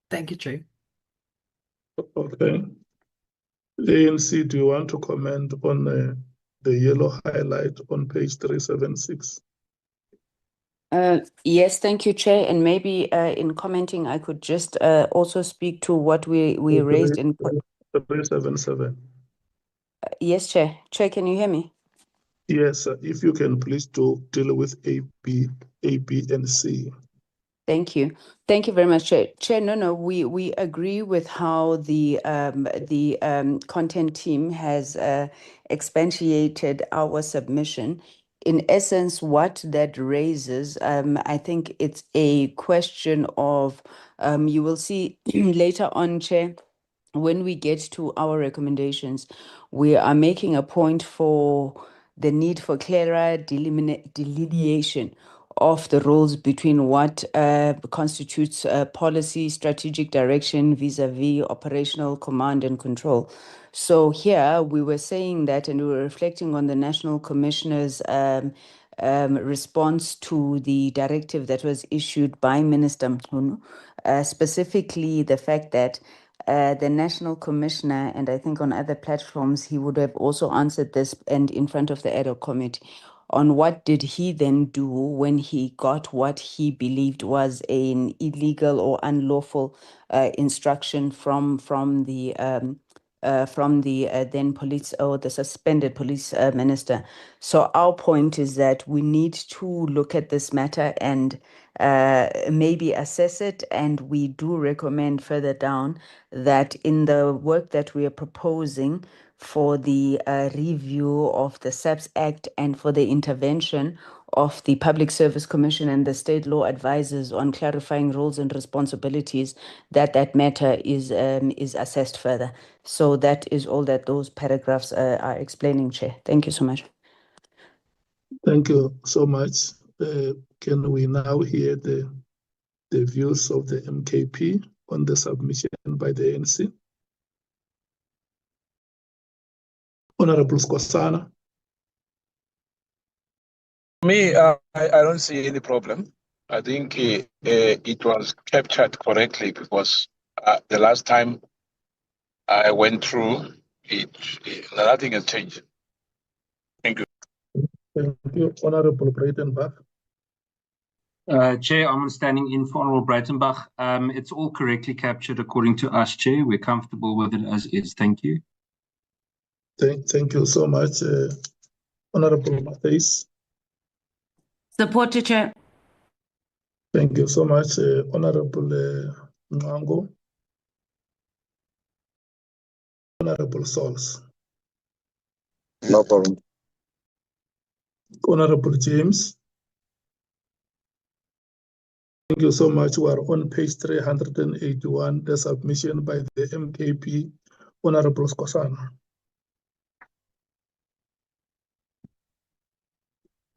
Thank you, Chair. Okay. ANC, do you want to comment on the yellow highlight on page 376? Yes, thank you, Chair. And maybe in commenting, I could just also speak to what we raised in 377. Yes, Chair. Chair, can you hear me? Yes, if you can please deal with A, B, and C. Thank you. Thank you very much, Chair. Chair, no, we agree with how the content team has expatiated our submission. In essence, what that raises, I think it's a question of, you will see later on, Chair, when we get to our recommendations, we are making a point for the need for clearer delineation of the roles between what constitutes policy, strategic direction vis-a-vis operational command and control. So here we were saying that, and we were reflecting on the National Commissioner's response to the directive that was issued by Minister Mkhwanazi, specifically the fact that the National Commissioner, and I think on other platforms, he would have also answered this and in front of the ad hoc committee, on what did he then do when he got what he believed was an illegal or unlawful instruction from the then police or the suspended police minister. So our point is that we need to look at this matter and maybe assess it, and we do recommend further down that in the work that we are proposing for the review of the SAPS Act and for the intervention of the Public Service Commission and the state law advisors on clarifying roles and responsibilities, that matter is assessed further. So that is all that those paragraphs are explaining, Chair. Thank you so much. Thank you so much. Can we now hear the views of the MKP on the submission by the ANC? Honorable Skhosana. Me, I don't see any problem. I think it was captured correctly because the last time I went through it, nothing has changed. Thank you. Thank you, Honorable Breitenbach. Chair, I'm standing in for Honorable Breitenbach. It's all correctly captured according to us, Chair. We're comfortable with it as is. Thank you. Thank you so much, Honorable Matthys. Supported, Chair. Thank you so much, Honorable Nwango. Honorable Sols. No problem. Honorable James. Thank you so much. We are on page 381, the submission by the MKP, Honorable Skhosana.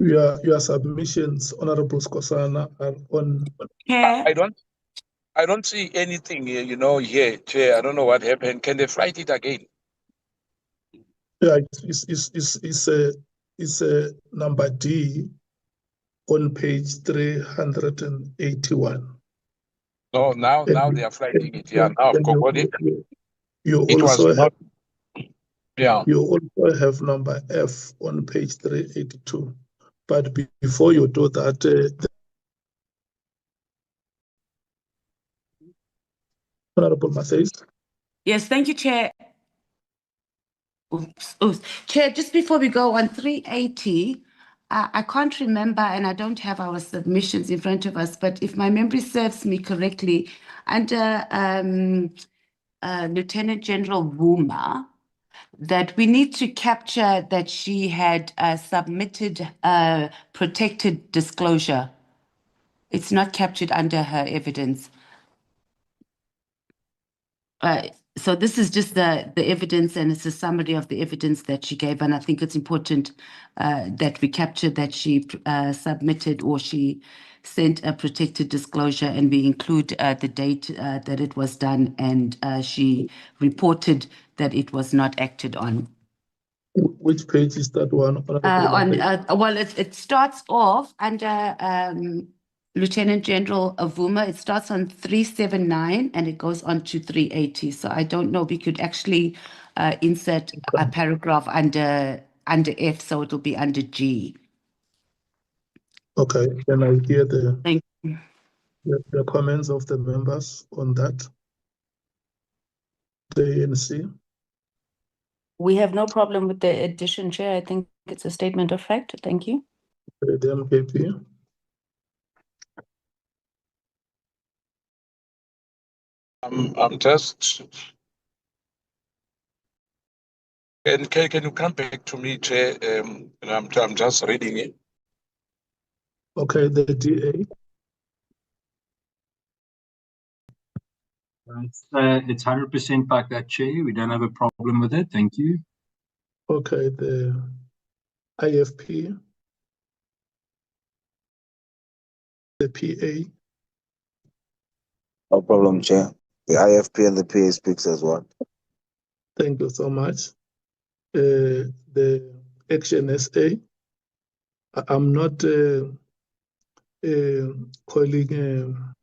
Your submissions, Honorable Skhosana, are on. I don't see anything here, here, Chair. I don't know what happened. Can they write it again? Yeah, it's number D on page 381. No, now they are writing it. Yeah, now I've got it. You It also was not. Yeah. You also have number F on page 382. But before you do that, Honorable Matthys. Yes, thank you, Chair. Oops. Chair, just before we go on 380, I can't remember, and I don't have our submissions in front of us, but if my memory serves me correctly, under Lieutenant General Vuma, that we need to capture that she had submitted protected disclosure. It's not captured under her evidence. So this is just the evidence, and it's a summary of the evidence that she gave, and I think it's important that we capture that she submitted, or she sent a protected disclosure, and we include the date that it was done, and she reported that it was not acted on. Which page is that one? Well, it starts off under Lieutenant General Avuma. It starts on 379 and it goes on to 380. So I don't know. We could actually insert a paragraph under F, so it'll be under G. Okay. Can I hear Thank you. the comments of the members on that? The ANC. We have no problem with the addition, Chair. I think it's a statement of fact. Thank you. The MKP. I'm just. Can you come back to me, Chair? I'm just reading it. Okay, the DA. It's 100% like that, Chair. We don't have a problem with it. Thank you. Okay, the IFP. The PA. No problem, Chair. The IFP and the PA speaks as well. Thank you so much. The Action SA. I'm not calling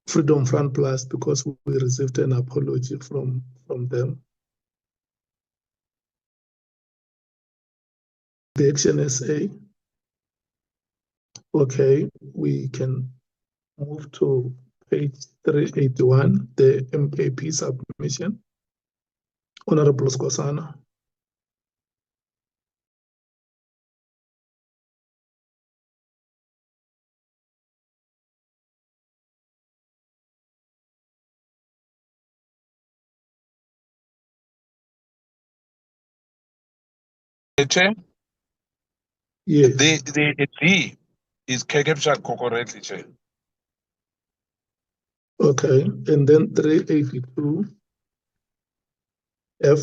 Freedom Front Plus because we received an apology from them. The Action SA. Okay, we can move to page 381, the MKP submission. Honorable Skhosana. Chair? Yes. The D is 𝐾𝐨𝐧'𝐭 correctly, Chair. Okay, and then 382 F.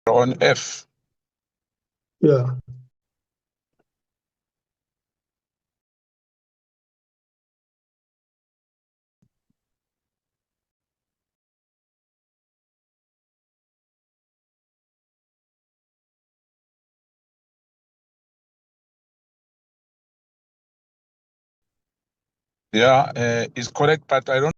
On F. Yeah. Yeah, it's correct, but I don't